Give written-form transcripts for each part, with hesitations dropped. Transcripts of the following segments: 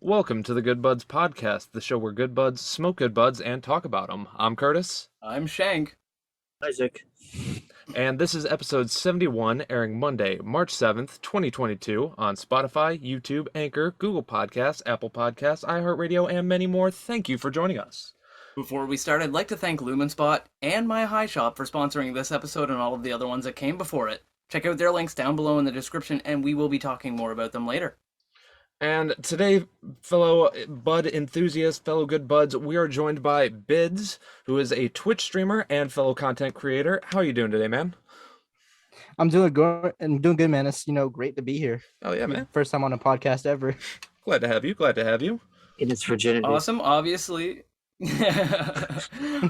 Welcome to the Good Buds Podcast, the show where good buds smoke good buds and talk about them. I'm Curtis. I'm Shank. Isaac. And this is episode 71, airing Monday, March 7th, 2022, on Spotify, YouTube, Anchor, Google Podcasts, Apple Podcasts, iHeartRadio, and many more. Thank you for joining us. Before we start, I'd like to thank Lumenpot and My High Shop for sponsoring this episode and all of the other ones that came before it. Check out their links down below in the description, and we will be talking more about them later. And today, fellow bud enthusiasts, fellow good buds, we are joined by Bids, who is a Twitch streamer and fellow content creator. How are you doing today, man? I'm doing good, man. It's great to be here. Oh yeah, man! First time on a podcast ever. Glad to have you. Glad to have you. In its virginity. Awesome. Obviously,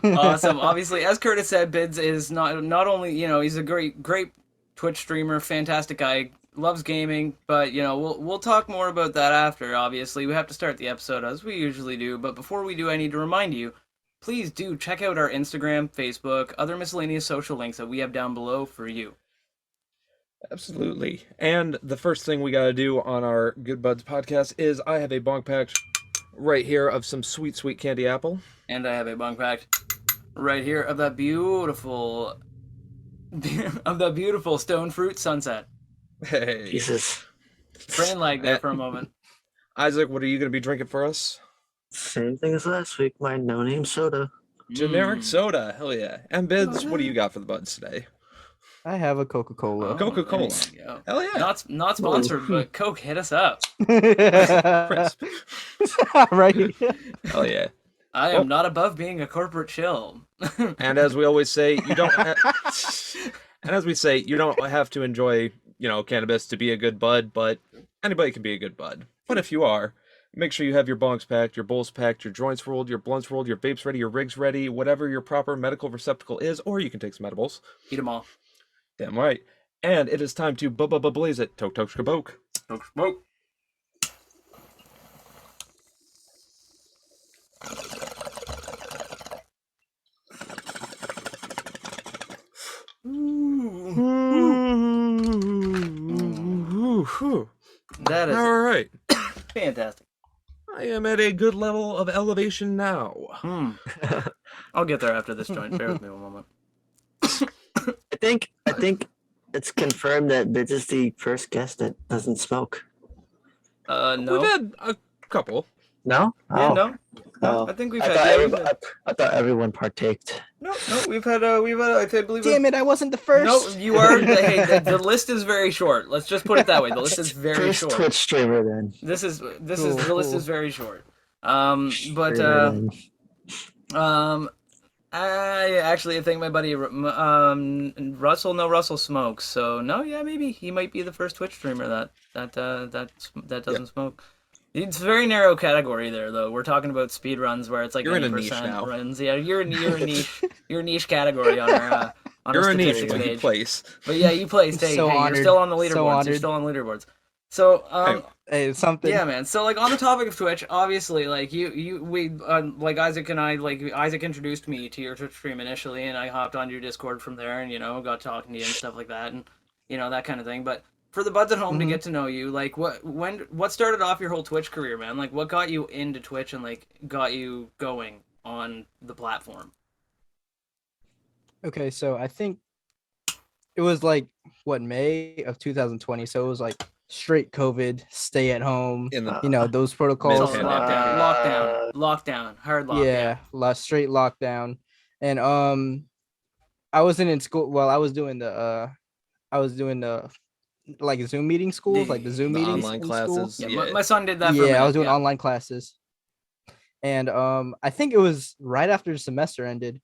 awesome. Obviously, as Curtis said, Bids is not only he's a great Twitch streamer, fantastic guy, loves gaming, but we'll talk more about that after. Obviously, we have to start the episode as we usually do, but before we do, I need to remind you, please do check out our Instagram, Facebook, other miscellaneous social links that we have down below for you. Absolutely. And the first thing we got to do on our Good Buds podcast is I have a bong pack right here of some sweet, sweet candy apple. And I have a bong pack right here of that beautiful Stonefruit sunset. Hey. Jesus. Brain lag there for a moment. Isaac, what are you going to be drinking for us? Same thing as last week, my no-name soda. Generic soda. Hell yeah. And Bids, what do you got for the buds today? I have a Coca-Cola. Coca-Cola. Hell yeah. Not sponsored, but Coke, hit us up. Crisp. Right. Hell yeah. I am not above being a corporate shill. And as we always say, you don't have to enjoy, cannabis to be a good bud, but anybody can be a good bud. But if you are, make sure you have your bongs packed, your bowls packed, your joints rolled, your blunts rolled, your vapes ready, your rigs ready, whatever your proper medical receptacle is, or you can take some edibles. Eat them all. Damn right. And it is time to Bubba Blaze it. Tok tok shkaboke. Tok smoke. That is all right. Fantastic. I am at a good level of elevation now. I'll get there after this joint. Bear with me one moment. I think it's confirmed that Bids is the first guest that doesn't smoke. No. We've had a couple. No? Yeah, Oh. no. Oh. I think we've I had. thought, Yeah, I thought everyone partaked. No, we've had. I believe. Damn it! I wasn't the first. No, you are. Hey, the list is very short. Let's just put it that way. The list is very First short. Twitch streamer then. The list is very short. I think my buddy Russell smokes. So no, yeah, maybe he might be the first Twitch streamer that doesn't smoke. It's a very narrow category there, though. We're talking about speed runs where it's like You're in a 80% niche now. runs. Yeah, you're a niche. You're a niche category on our You're a niche, statistics but you page. place. But yeah, you placed. Hey, So you're honored. still on the So leaderboards. You're honored. still on the leaderboards. So Hey, it's something. yeah, man. So like on the topic of Twitch, obviously, like we like Isaac and I, like Isaac introduced me to your Twitch stream initially, and I hopped on your Discord from there, and got talking to you and stuff like that, and that kind of thing. But for the buds at home to get to know you, like what started off your whole Twitch career, man? Like what got you into Twitch and like got you going on the platform? Okay, so I think it was like May of 2020. So it was like straight COVID, stay at home. In the Those protocols. Middle Lockdown, hard lockdown. Yeah, straight lockdown. And I wasn't in school. Well, I was doing the like Zoom meeting schools, like the Zoom the meetings online in classes. school. Yeah, my son did that. For a Yeah, I minute, was doing online classes. And I think it was right after the semester ended,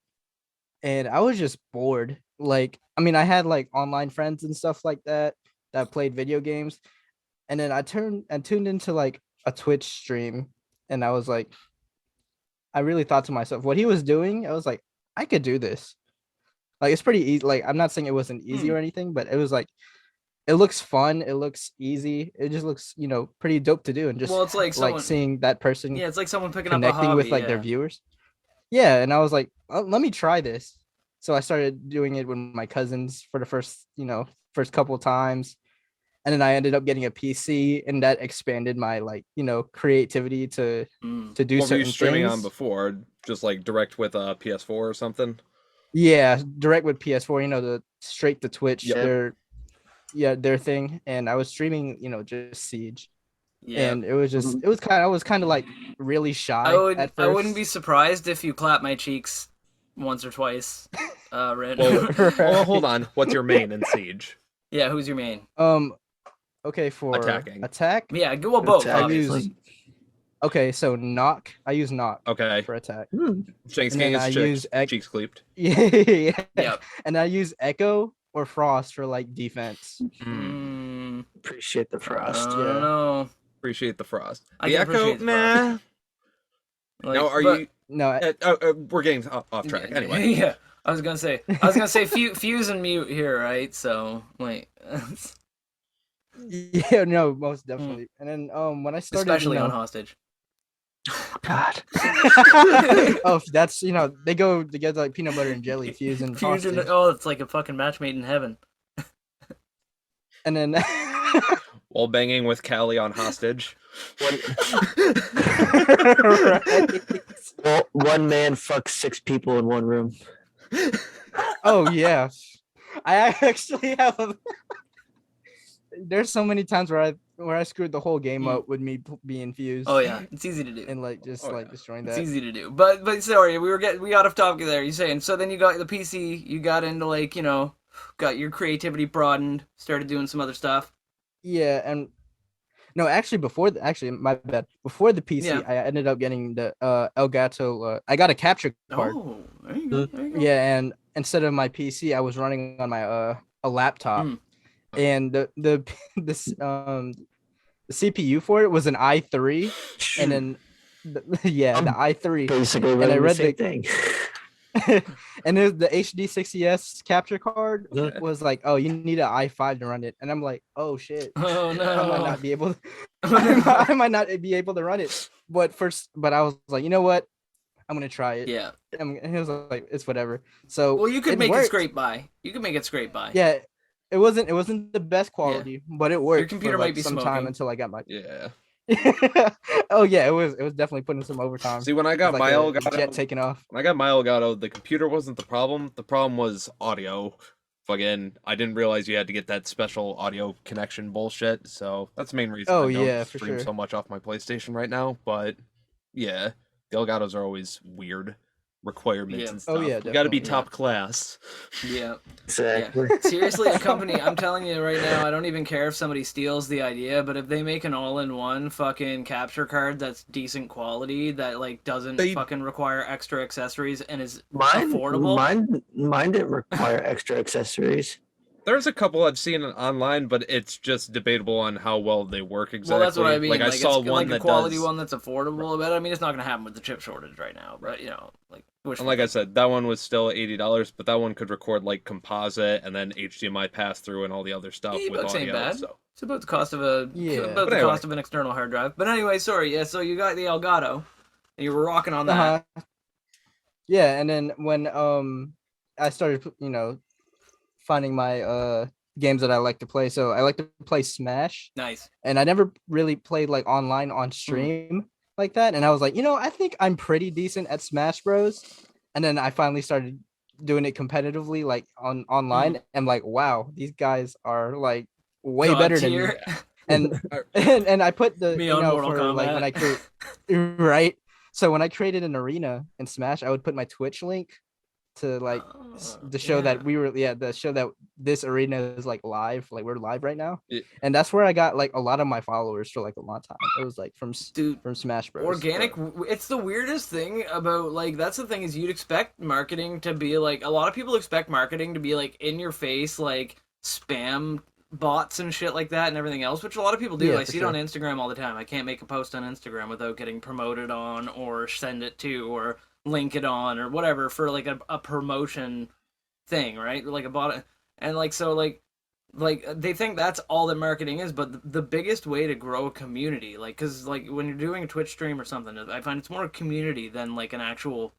and I was just bored. Like, I mean, I had like online friends and stuff like that played video games, and then I tuned into like a Twitch stream, and I was like, I really thought to myself, what he was doing, I was like, I could do this. Like, it's pretty easy. Like, I'm not saying it wasn't easy or anything, but it was like, it looks fun. It looks easy. It just looks, pretty dope to do. And just it's like someone, seeing that person yeah, it's like someone picking up a connecting hobby, with like their viewers. Yeah, and I was like, oh, let me try this. So I started doing it with my cousins for the first couple of times, and then I ended up getting a PC, and that expanded my creativity to Mm. do What were you certain streaming things. on before? Just like direct with a PS4 or something? Yeah, direct with PS4, the straight to Twitch, Yep. their thing, and I was streaming, just Siege, Yeah. and it was just Mhm. I was kind of like really shy at I wouldn't first. be surprised if you clap my cheeks once or twice. Well, well, hold Right. on. What's your main in Siege? Yeah, who's your main? Okay, for Attacking. attack, Yeah, well, both, Attack. obviously. okay, so knock. I use knock Okay. for attack, Shanks and then getting I his use cheeks cleaved. yeah, Yep. and I use echo or frost for like defense. Mm, Appreciate the I frost. don't Yeah. know. Appreciate the frost. I The can echo, appreciate the frost. nah. Like, Now, are but, you? No, We're getting off track. Anyway, Yeah, I was gonna say fuse and mute here, right? So like, yeah, no, most definitely. And then when I started, especially on hostage. God. oh, that's they go together like peanut butter and jelly, fuse and Fusion. hostage. Oh, it's like a fucking match made in heaven. And then while banging with Callie on hostage. right. Well, one man fucks 6 people in one room. Oh yeah, I actually have a. There's so many times where I screwed the whole game up with me being fused. Oh yeah, it's easy to do. And like just Oh, yeah. destroying It's that. easy to do. But sorry, we got off topic there. You saying so? Then you got the PC. You got into got your creativity broadened. Started doing some other stuff. Yeah, and no, actually actually my bad. Before the PC, Yeah. I ended up getting the Elgato. I got a capture card. Oh, there you go. There you go. Yeah, and instead of my PC, I was running on my a laptop, and the CPU for it was an i3, and then the i3, Basically and I running the read same the thing. and the HD60s capture card Okay. was like, oh, you need an i5 to run it, and I'm like, oh shit, Oh I might no. not be able. I might not be able to run it, but I was like, you know what, I'm gonna try it. Yeah. And he was like, it's whatever. So Well, you could make worked. it scrape by. You could make it scrape by. Yeah, it wasn't the best quality, but it worked. computer for, like, might be some smoking. time until I got my. Yeah. Oh yeah, it was definitely putting some overtime. See, when I It got was my like a Elgato, jet taking off. when I got my Elgato, the computer wasn't the problem. The problem was audio. Fucking, I didn't realize you had to get that special audio connection bullshit. So that's the main reason Oh, I don't yeah, for stream sure. so much off my PlayStation right now. But yeah, the Elgatos are always weird requirements Yeah. and stuff. Oh, yeah, You got to be definitely, top class. Yeah. Exactly. Seriously, a company, I'm telling you right now, I don't even care if somebody steals the idea, but if they make an all-in-one fucking capture card that's decent quality, that like doesn't fucking require extra accessories and is affordable. Mine didn't require extra accessories. There's a couple I've seen online, but it's just debatable on how well they work exactly. Well, that's what I mean. Like I saw it's one like a that quality does. one that's affordable, but I mean, it's not gonna happen with the chip shortage right now. But And like I said, that one was still $80, but that one could record like composite and then HDMI pass through and all the other stuff with ebooks ain't audio. bad. So It's about the cost of a But anyway. cost of an external hard drive. But anyway, sorry. Yeah, so you got the Elgato, and you were rocking on that. Yeah, and then when I started finding my games that I like to play. So I like to play Smash. Nice. And I never really played like online on stream like that. And I was like, I think I'm pretty decent at Smash Bros. And then I finally started doing it competitively, like online. And like, wow, these guys are like way God better tier. than me. And I put the Me on Mortal Kombat. like when I create right. So when I created an arena in Smash, I would put my Twitch link to like to show that we were to show that this arena is like live, like we're live right now. And that's where I got like a lot of my followers for like a long time. It was like from Smash Bros. Organic. It's the weirdest thing about like that's the thing is you'd expect marketing to be like a lot of people expect marketing to be like in your face, like spam bots and shit like that and everything else, which a lot of people do. Yeah, I for see it on Instagram all the time. I can't make a post on Instagram without getting promoted on or send it to or link it on or whatever for like a promotion thing, right? Like a bot, and like so like they think that's all that marketing is, but the biggest way to grow a community, like because like when you're doing a Twitch stream or something, I find it's more a community than like an actual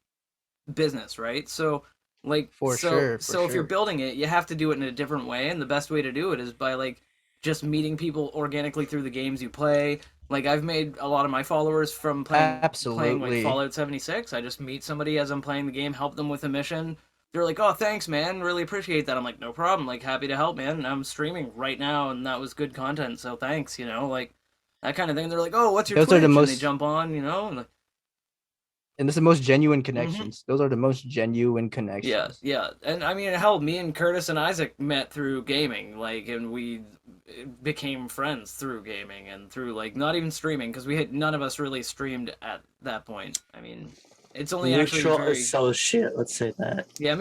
business, right? So like For so sure, so if you're building it, you have to do it in a different way, and the best way to do it is by like just meeting people organically through the games you play. Like I've made a lot of my followers from playing like Fallout 76. I just meet somebody as I'm playing the game, help them with a mission. They're like, "Oh, thanks, man. Really appreciate that." I'm like, "No problem. Like, happy to help, man. I'm streaming right now, and that was good content, so thanks." You know, like that kind of thing. They're like, "Oh, what's your Those Twitch?" are the And they most, jump on, you know. and it's the most genuine connections. Those are the most genuine Yeah, connections. yeah, and I mean, hell, me and Curtis and Isaac met through gaming, like, and we became friends through gaming and through like not even streaming because we had none of us really streamed at that point. I mean, it's only actually Mutual very associate, let's say that. yeah,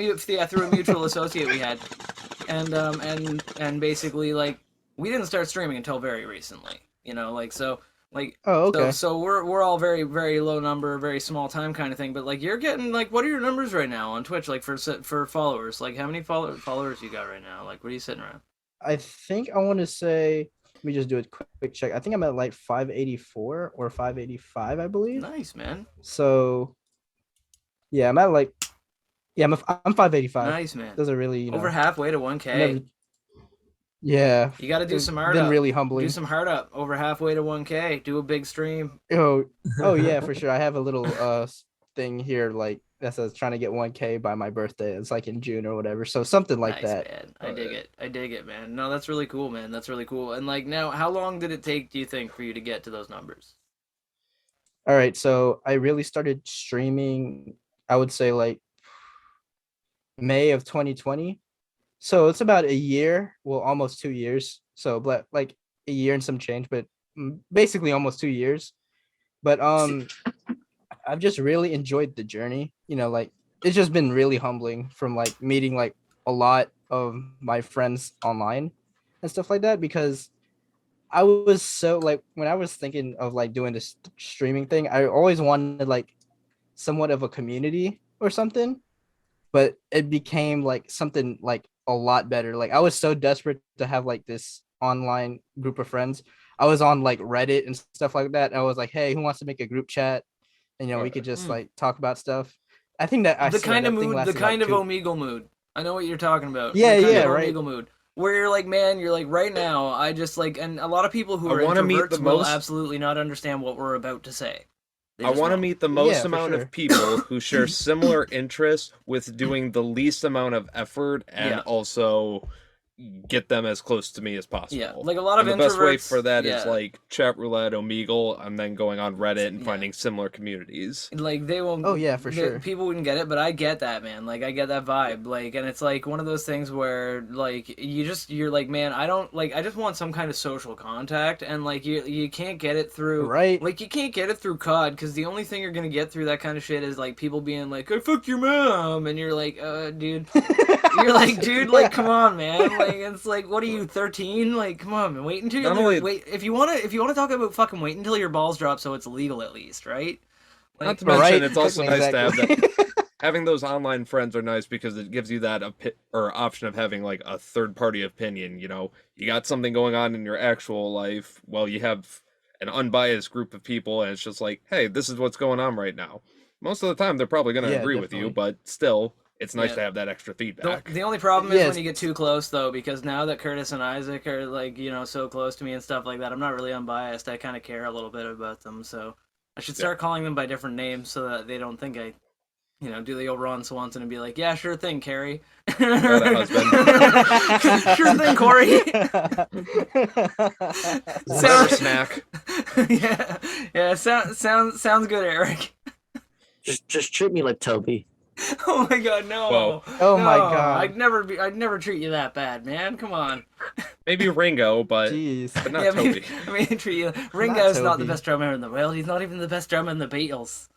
through a mutual associate we had, and basically like we didn't start streaming until very recently, you know, like so. Like Oh, okay. so we're all very very low number, very small time kind of thing. But like you're getting like, what are your numbers right now on Twitch? Like for followers, like how many followers you got right now? Like what are you sitting around? I think I want to say, let me just do a quick check. I think I'm at like 584 or 585, I believe. Nice, man. So, yeah, I'm at like, yeah, I'm 585. Nice, man. Those are really, you know, over halfway to 1K. never, yeah. You got to do some hard been up. really humbling. Do some hard up. Over halfway to 1K. Do a big stream. Oh yeah, for sure. I have a little thing here like that says trying to get 1K by my birthday. It's like in June or whatever. So something like Nice, that. Man. I dig it, man. No, that's really cool, man. That's really cool. And like now, how long did it take, do you think, for you to get to those numbers? All right, so I really started streaming, I would say like May of 2020. So it's about a year, well, almost 2 years. So like a year and some change, but basically almost 2 years. But I've just really enjoyed the journey. You know, like it's just been really humbling from like meeting like a lot of my friends online and stuff like that, because I was so like when I was thinking of like doing this streaming thing, I always wanted like somewhat of a community or something, but it became like something like a lot better. Like I was so desperate to have like this online group of friends. I was on like Reddit and stuff like that. I was like, hey, who wants to make a group chat? And you know, we could just like talk about stuff. I think that the kind of mood, the kind of Omegle mood. I know what you're talking about. Yeah, the kind yeah, of right. Omegle mood. Where you're like, man, you're like, right now, I just like, and a lot of people who are introverts will absolutely not understand what we're about to say. I want to meet the most amount of people who share similar interests with doing the least amount of effort and also get them as close to me as possible. Yeah, like a lot of the introverts. The best way for that is like chat roulette, Omegle, and then going on Reddit and finding similar communities. Like they won't. Oh yeah, for sure. People wouldn't get it, but I get that, man. Like I get that vibe. Like, and it's like one of those things where like you're like, man, I don't like. I just want some kind of social contact, and like you can't get it through. Right. Like you can't get it through COD because the only thing you're gonna get through that kind of shit is like people being like, "I fucked your mom," and you're like, dude. You're like, dude, like, come on, man. Like, it's like, what are you, 13? Like, come on, man. Wait until wait. If you wanna talk about fucking wait until your balls drop, so it's legal at least, right? Like, not to mention, it's also nice to have that. Having those online friends are nice because it gives you that option of having like a third party opinion. You know, you got something going on in your actual life. Well, you have an unbiased group of people, and it's just like, hey, this is what's going on right now. Most of the time, they're probably going to agree with you, but still. It's nice to have that extra feedback. The only problem is when you get too close, though, because now that Curtis and Isaac are, like, you know, so close to me and stuff like that, I'm not really unbiased. I kind of care a little bit about them, so I should start calling them by different names so that they don't think I, you know, do the old Ron Swanson and be like, yeah, sure thing, Carrie. Sure thing, Corey. Snack. Yeah, sounds good, Eric. Just treat me like Toby. Oh my god, no! Whoa. Oh my god! I'd never treat you that bad, man. Come on. Maybe Ringo, but not Toby. Treat you. Ringo's not the best drummer in the world. He's not even the best drummer in the Beatles.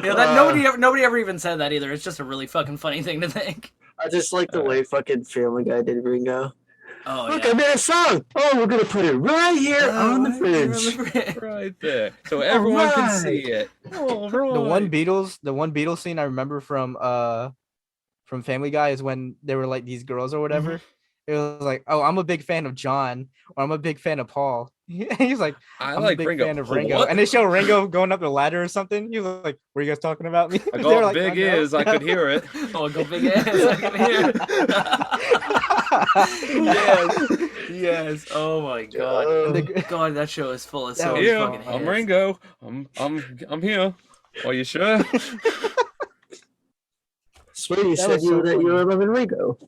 Nobody ever even said that either. It's just a really fucking funny thing to think. I just like the way fucking Family Guy did Ringo. Oh, look, I made a song. Oh, we're gonna put it right here on the fridge. Right there, so everyone can see it. Oh, right. The one Beatles scene I remember from Family Guy is when they were like these girls or whatever. It was like, oh, I'm a big fan of John, or I'm a big fan of Paul. He's like, I'm a big fan of Ringo. What? And they show Ringo going up the ladder or something. He was like, were you guys talking about me? I go big is, I could hear it. Oh, go big is, I could hear it. Yes, yes. Oh my god. Oh, God, that show is full of That so was many Yeah, fucking I'm hits. Ringo. I'm here. Are you sure? Sweetie That said was so that you funny. were loving Ringo.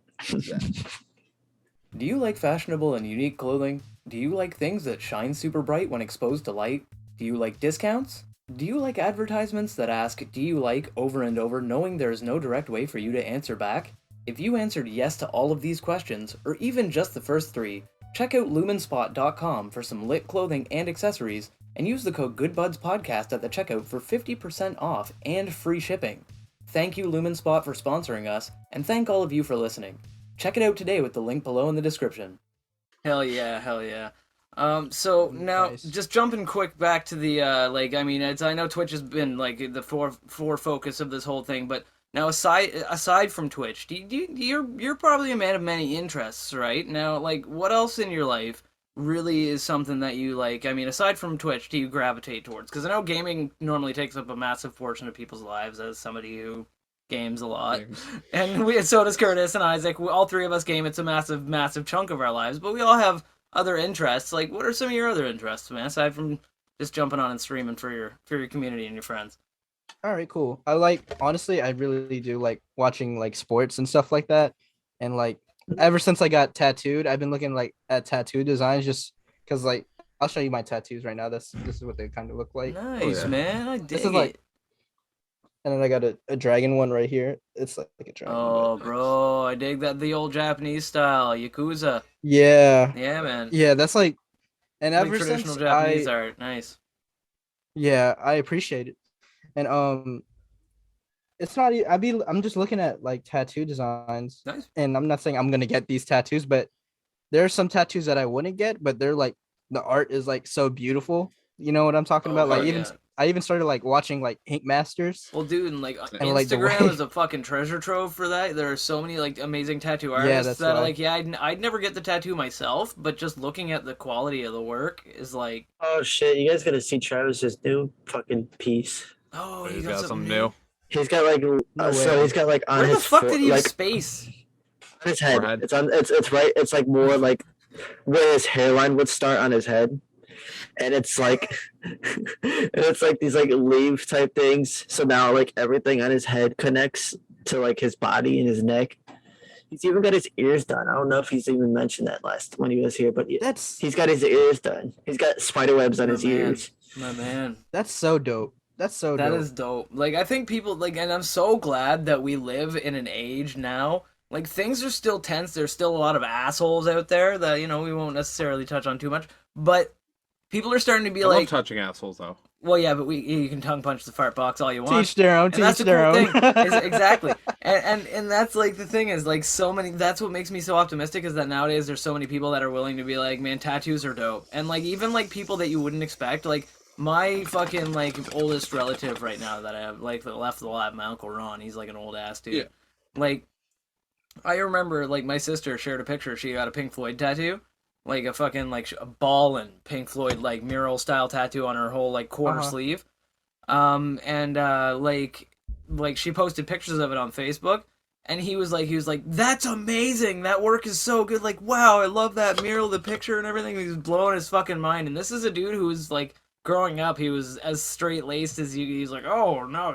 Do you like fashionable and unique clothing? Do you like things that shine super bright when exposed to light? Do you like discounts? Do you like advertisements that ask, do you like, over and over, knowing there is no direct way for you to answer back? If you answered yes to all of these questions, or even just the first three, check out lumenspot.com for some lit clothing and accessories, and use the code GoodBudsPodcast at the checkout for 50% off and free shipping. Thank you, Lumenspot, for sponsoring us, and thank all of you for listening. Check it out today with the link below in the description. Hell yeah, hell yeah. So now, Nice. just jumping quick back to the, I mean, I know Twitch has been, like, the for focus of this whole thing, but now aside from Twitch, you're probably a man of many interests, right? Now, like, what else in your life really is something that you, like, I mean, aside from Twitch, do you gravitate towards? Because I know gaming normally takes up a massive portion of people's lives as somebody who games a lot. Games. And so does Curtis and Isaac. All three of us game. It's a massive, massive chunk of our lives, but we all have other interests. Like, what are some of your other interests, man? Aside from just jumping on and streaming for your community and your friends. All right, cool. Honestly, I really do like watching like sports and stuff like that. And like ever since I got tattooed, I've been looking like at tattoo designs just because like I'll show you my tattoos right now. This is what they kind of look like. Nice, yeah. man. I dig This is like, and then I got a dragon one right here. It's like a dragon. Oh, but- bro, I dig that, the old Japanese style, Yakuza. Yeah, Yeah, man. yeah. That's like, and Like ever traditional since Japanese I, art. Nice. yeah, I appreciate it. And it's not. I'm just looking at like tattoo designs, Nice. and I'm not saying I'm gonna get these tattoos, but there are some tattoos that I wouldn't get, but they're like the art is like so beautiful. You know what I'm talking Oh, about? Like hell even yeah. I even started like watching like Ink Masters. Well, dude, and like And, like, the Instagram way- is a fucking treasure trove for that. There are so many like amazing tattoo artists Yeah, that's that why. like, yeah, I'd never get the tattoo myself, but just looking at the quality of the work is like, Oh shit! You guys gotta see Travis's new fucking piece. oh, He's you got something something new. new. He's got like No so way. he's got like on Where his the fuck fo- did he have like space? on his head. Forehead. It's right. It's like more like where his hairline would start on his head, and it's like these like leaf type things. So now like everything on his head connects to like his body and his neck. He's even got his ears done. I don't know if he's even mentioned that last when he was here, but That's he's got his ears done. He's got spider webs on My his man. ears. My man. that's so dope. That's so That dope. is dope. Like, I think people, like, and I'm so glad that we live in an age now. Like, things are still tense. There's still a lot of assholes out there that, you know, we won't necessarily touch on too much. But people are starting to be I love like, touching assholes though. well, yeah, but you can tongue punch the fart box all you want. Teach their own. And Teach that's the their cool own. thing. Exactly. And that's like the thing is like so many. That's what makes me so optimistic is that nowadays there's so many people that are willing to be like, man, tattoos are dope. And like even like people that you wouldn't expect, like my fucking like oldest relative right now that I have like that left alive, my uncle Ron. He's like an old ass dude. Yeah. Like I remember like my sister shared a picture. She got a Pink Floyd tattoo. Like a fucking like a ballin' Pink Floyd like mural style tattoo on her whole like quarter sleeve. And like she posted pictures of it on Facebook, and he was like, that's amazing, that work is so good, like wow, I love that mural, the picture and everything. He was blowing his fucking mind. And this is a dude who was like growing up, he was as straight laced as you. He's like, oh no,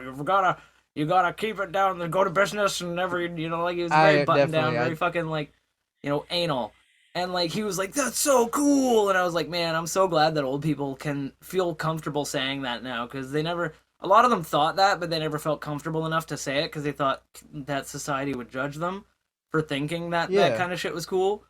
you gotta keep it down and go to business and never, you know, like he was very buttoned down, very fucking like, you know, anal. And like he was like, that's so cool. And I was like, man, I'm so glad that old people can feel comfortable saying that now, because they never, a lot of them thought that, but they never felt comfortable enough to say it because they thought that society would judge them for thinking that that kind of shit was cool.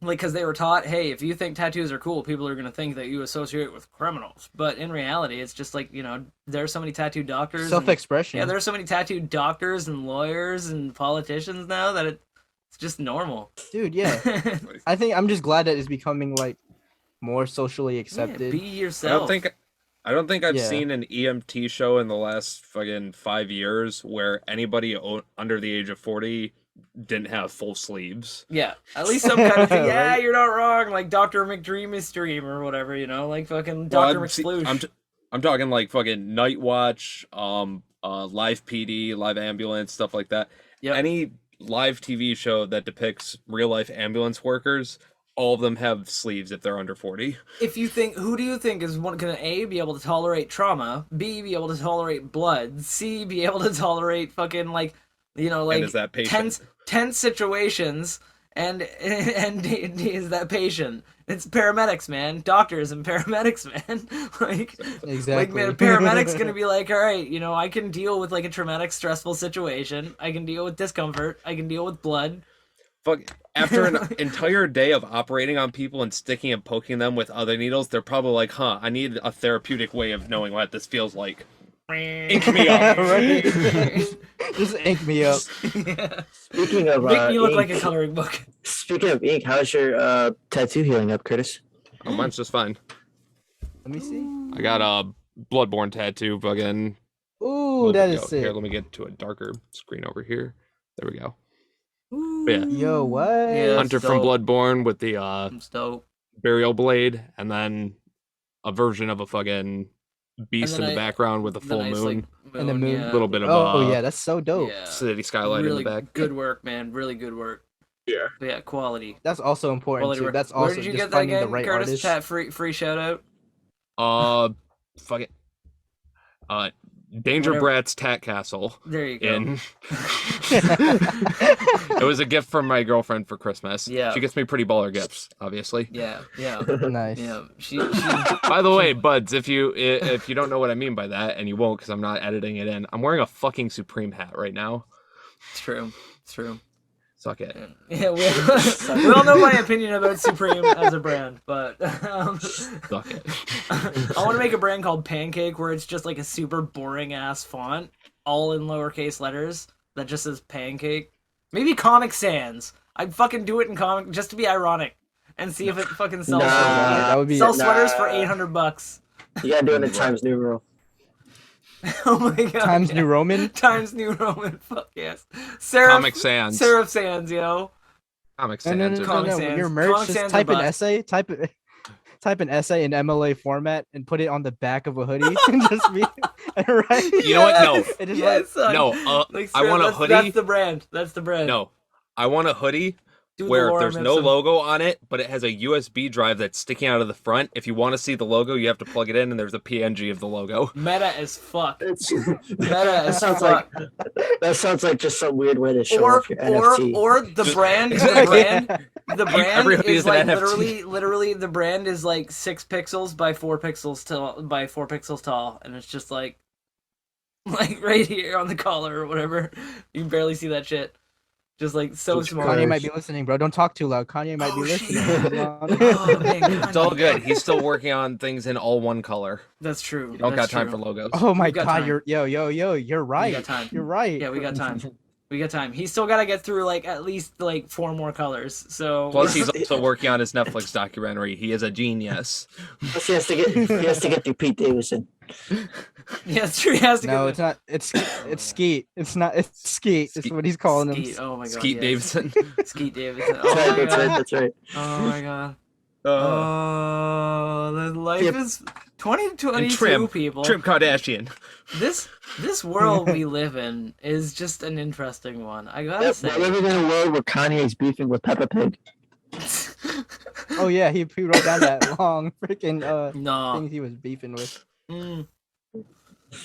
Like, because they were taught, hey, if you think tattoos are cool, people are going to think that you associate with criminals. But in reality, it's just like, you know, there are so many tattoo doctors. Self-expression. Yeah, there are so many tattoo doctors and lawyers and politicians now that it's just normal. Dude, yeah. I think I'm just glad that it's becoming like more socially accepted. Yeah, be yourself. I don't think I've Yeah. seen an EMT show in the last fucking 5 years where anybody under the age of 40 didn't have full sleeves. Yeah, at least some kind of thing. Yeah, Right? you're not wrong. Like Dr. McDreamystream or whatever, you know, like fucking Well, Dr. McSploosh. I'm talking like fucking Night Watch, live PD, live ambulance, stuff like that. Yep. Any live TV show that depicts real life ambulance workers, all of them have sleeves if they're under 40. If you think, who do you think is one gonna A, be able to tolerate trauma, B, be able to tolerate blood, C, be able to tolerate fucking like, And is that patient? tense situations, and D is that patient? It's paramedics, man, doctors and paramedics, man. Like, Exactly. like man, a paramedic's gonna be like, all right, I can deal with like a traumatic, stressful situation. I can deal with discomfort. I can deal with blood. Fuck. After an entire day of operating on people and sticking and poking them with other needles, they're probably like, I need a therapeutic way of knowing what this feels like. Ink me up. Right? Just ink me up. Speaking of Make me look ink, like a coloring book. speaking of ink, how's your tattoo healing up, Curtis? Oh, mine's just fine. Let me see. I got a Bloodborne Tattoo. Fucking. Ooh, that is sick. Here, let me get to a darker screen over here. There we go. But yeah. Yo, what? Yeah. Hunter That's from dope. Bloodborne with the I'm stoked. burial blade, and then a version of a fucking beast And in then the background with a The full nice, moon. like, And the moon. yeah. Little bit of Oh yeah, that's so dope. Yeah. city skyline Really in the back. good work, man. Really good work. Yeah. But yeah, quality. That's also important Quality too. work. That's Where also did you just get that finding again, the right Curtis? artist. Chat free shout out. Fuck it. Danger Whatever. Brat's Tat Castle. There you go. In it was a gift from my girlfriend for Christmas. Yeah. She gets me pretty baller gifts, obviously. Yeah. Nice. Yeah. She By the way, buds, if you don't know what I mean by that, and you won't because I'm not editing it in, I'm wearing a fucking Supreme hat right now. It's true. It's true. Suck it. Yeah, we all know my opinion about Supreme as a brand, but Suck it. I want to make a brand called Pancake where it's just like a super boring ass font, all in lowercase letters that just says Pancake. Maybe Comic Sans. I'd fucking do it in comic just to be ironic and see if it fucking sells. Nah. That would be Sell sweaters for Nah. $800. You gotta do it in Times New Roman. Oh my god. Times yeah. New Roman. Times New Roman. Fuck yes. Comic Sans. Serif Sans, yo. Comic No, Sans. no, no, no, Comic no. Sans. Your merch, Comic just Sans type are an bust. essay. Type an essay in MLA format and put it on the back of a hoodie. And just be right. You know what? No. It is Yes, son. No, Like, I want a that's- hoodie. That's the brand. That's the brand. No, I want a hoodie Do the where Lorem there's no Ipsum. logo on it, but it has a USB drive that's sticking out of the front. If you want to see the logo, you have to plug it in, and there's a PNG of the logo. Meta as fuck. It's, Meta that as sounds fuck. like that sounds like just some weird way to show Or off your NFT. the brand. Yeah. The brand Every hoodie is is an like NFT. literally the brand is like 6 pixels by 4 pixels tall by 4 pixels tall, and it's just like right here on the collar or whatever. You can barely see that shit. Just like so Jesus small. Kanye might be listening, bro. Don't talk too loud. Kanye might be Oh, shit. listening. Oh, man, It's all good. He's still working on things in all one color. That's true. Don't got That's time true. for logos. Oh my We got god, time. you're right. got time. You're right. Yeah, we got time. We got time. He's still got to get through like at least like 4 more colors. So Plus, he's also working on his Netflix documentary. He is a genius. Plus, he has to get through Pete Davidson. yeah, it's true. He has to No, get it's not. It's Skeet. It's not. It's Skeet. It's what he's calling him. Skeet. Oh my god. Skeet yes. Davidson. Skeet Davidson. That's Oh right. my That's right. god. That's right. Oh my god. Uh, Oh, the life Yep. is and 2022 Trim. people. Trim Kardashian. This world we live in is just an interesting one. I gotta Yep, say. we're living in a world where Kanye's beefing with Peppa Pig. Oh yeah, he wrote down that long freaking no. things he was beefing with. Mm.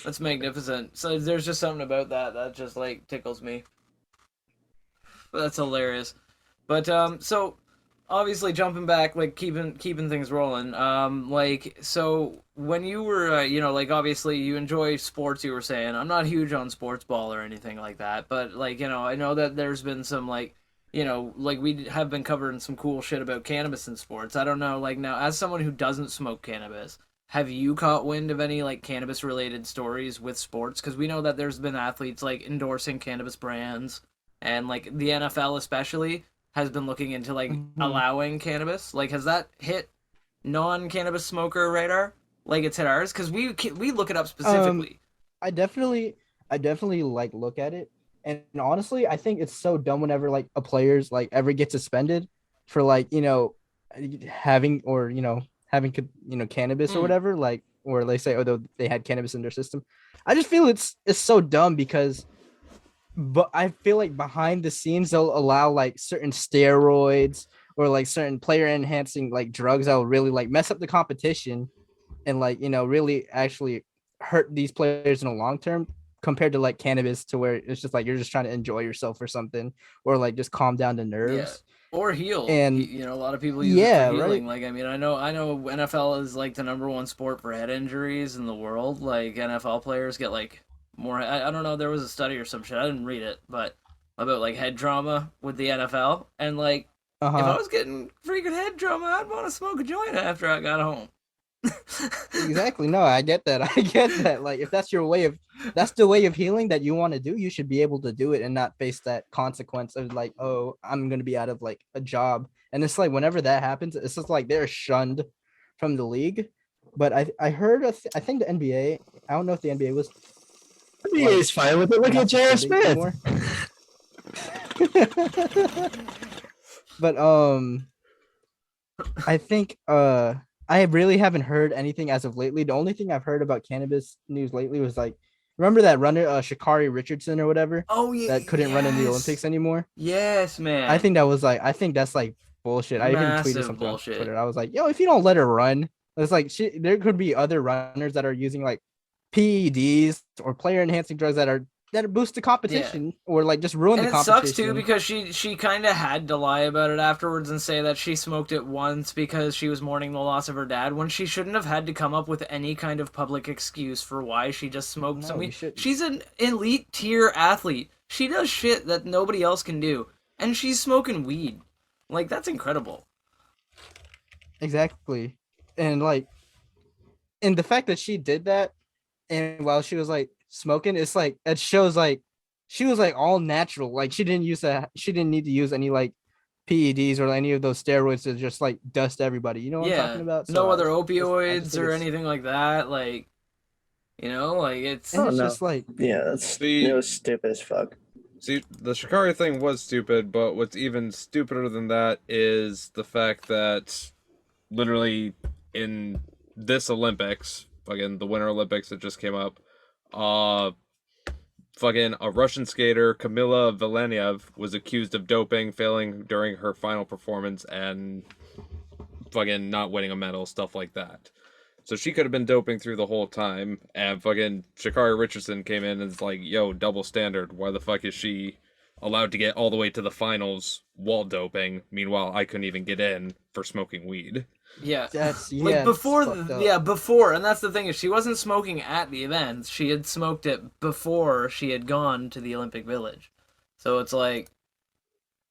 That's magnificent. So there's just something about that just like tickles me. That's hilarious. But so obviously jumping back, like keeping things rolling. Like so when you were like obviously you enjoy sports. You were saying I'm not huge on sports ball or anything like that, but like I know that there's been some like like we have been covering some cool shit about cannabis in sports. I don't know, like now as someone who doesn't smoke cannabis. Have you caught wind of any like cannabis related stories with sports? Because we know that there's been athletes like endorsing cannabis brands, and like the NFL especially has been looking into like allowing cannabis. Like, has that hit non-cannabis smoker radar? Like it's hit ours? Because we look it up specifically. I definitely like look at it, and honestly, I think it's so dumb whenever like a player's like ever get suspended for like having cannabis or whatever, like, or they say they had cannabis in their system. I just feel it's so dumb because but I feel like behind the scenes they'll allow like certain steroids or like certain player enhancing like drugs that will really like mess up the competition and like really actually hurt these players in the long term compared to like cannabis to where it's just like you're just trying to enjoy yourself or something or like just calm down the Yeah. nerves. Or heal. And A lot of people use it for yeah, healing. right. Like, I know NFL is like the number one sport for head injuries in the world. Like, NFL players get like more. I don't know. There was a study or some shit. I didn't read it, but about like head trauma with the NFL. And like, if I Uh-huh. was getting freaking head trauma, I'd want to smoke a joint after I got home. Exactly. No, I get that. I get that. Like if that's the way of healing that you want to do, you should be able to do it and not face that consequence of like, oh, I'm gonna be out of like a job. And it's like whenever that happens, it's just like they're shunned from the league. But I heard I think the NBA, I don't know if the NBA was NBA is fine with it. Look not at J.R. suspending Smith. anymore. But I think I really haven't heard anything as of lately. The only thing I've heard about cannabis news lately was like, remember that runner Shikari Richardson or whatever Oh yeah, that couldn't run in the yes, Olympics anymore. yes, man. I think that's like bullshit. I even tweeted Massive something bullshit. on Twitter. I was like, yo, if you don't let her run, it's like there could be other runners that are using like PEDs or player enhancing drugs that boost the competition or like just ruin And the it sucks too competition. because she kind of had to lie about it afterwards and say that she smoked it once because she was mourning the loss of her dad when she shouldn't have had to come up with any kind of public excuse for why she just smoked No, some you weed. shouldn't. She's an elite tier athlete. She does shit that nobody else can do, and she's smoking weed. Like that's incredible. Exactly. And like and the fact that she did that and while she was like smoking, it's like it shows like she was like all natural. Like she didn't need to use any like PEDs or any of those steroids to just like dust everybody. You know what I'm Yeah, talking about? So no other I just opioids think or it's anything like that. Like like it's and Oh it's no. just like Yeah, that's See, stupid as fuck. See, the Shikari thing was stupid, but what's even stupider than that is the fact that literally in this Olympics, fucking the Winter Olympics that just came up, uh, fucking a Russian skater, Kamila Valeniev, was accused of doping, failing during her final performance, and fucking not winning a medal, stuff like that. So she could have been doping through the whole time, and fucking Shikari Richardson came in and is like, yo, double standard. Why the fuck is she allowed to get all the way to the finals while doping? Meanwhile, I couldn't even get in for smoking weed. yeah. that's Like that's before, fucked up. yeah, before, and that's the thing is she wasn't smoking at the event. She had smoked it before she had gone to the Olympic Village. So it's like,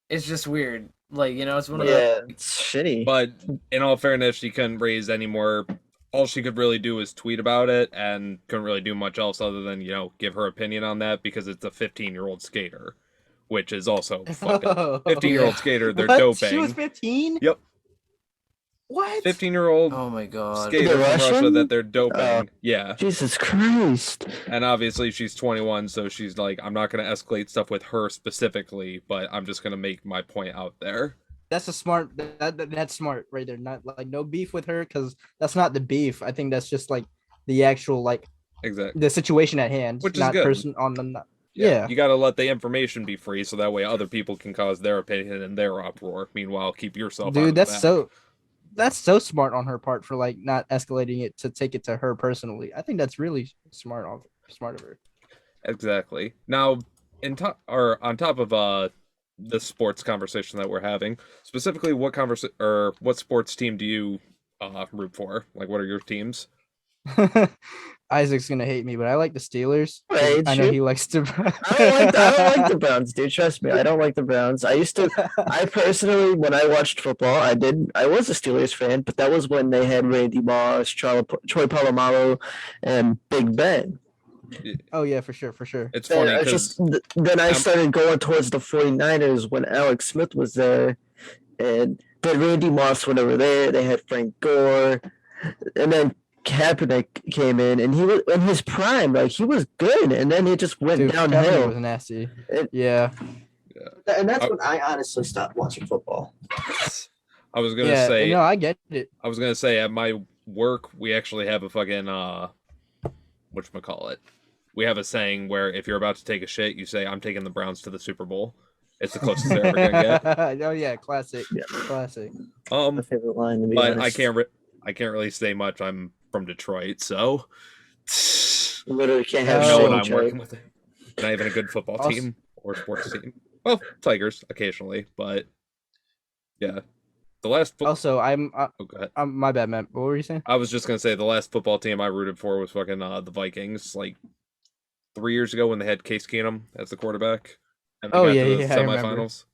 it's just weird. Like it's one of the Yeah, it's shitty. But in all fairness, she couldn't raise any more. All she could really do was tweet about it and couldn't really do much else other than, give her opinion on that because it's a 15-year-old skater, which is also fucked up. 15-year-old skater, they're What? She was doping. 15? Yep. What? 15-year-old Oh my god. skater The from Russia Russian? that they're doping. Yeah. Jesus Christ. And obviously she's 21, so she's like, I'm not going to escalate stuff with her specifically, but I'm just going to make my point out there. That's a smart that's smart right there. Not like no beef with her because that's not the beef. I think that's just like the actual like Exactly. the situation at hand, Which is not good. person on the not, yeah. You got to let the information be free so that way other people can cause their opinion and their uproar. Meanwhile, keep yourself out of Dude, the back. that's so smart on her part for like not escalating it to take it to her personally. I think that's really smart of her. Exactly. Now, on top of the sports conversation that we're having, specifically what sports team do you root for? Like, what are your teams? Isaac's gonna hate me, but I like the Steelers. Hey, I know shoot. he likes to. I don't like the Browns, dude. Trust me, I don't like the Browns. I personally, when I watched football, I was a Steelers fan, but that was when they had Randy Moss, Troy Polamalu, and Big Ben. Oh yeah, for sure, for sure. It's And funny it's because then I started going towards the 49ers when Alex Smith was there, and then Randy Moss went over there. They had Frank Gore, and then Kaepernick came in, and he was in his prime. Like he was good, and then it just went Dude, Kaepernick downhill. was nasty. It- Yeah. And that's I- when I honestly stopped watching football. I was gonna Yeah. say No, I get it. I was gonna say at my work we actually have a fucking whatchamacallit. we have a saying where if you're about to take a shit, you say, "I'm taking the Browns to the Super Bowl." It's the closest they're ever gonna get. Oh yeah, classic. Yeah. Classic. My favorite line, to be But honest. I can't really say much. I'm from Detroit, so Literally can't I have know shit. what I'm Detroit. working with. Not even a good football Also- team or sports team. Well, Tigers occasionally, but yeah, the last. Also, oh, go ahead. my bad, man. What were you saying? I was just gonna say the last football team I rooted for was fucking the Vikings, like 3 years ago when they had Case Keenum as the quarterback, and they Oh, got yeah, to the yeah, I remember. semifinals.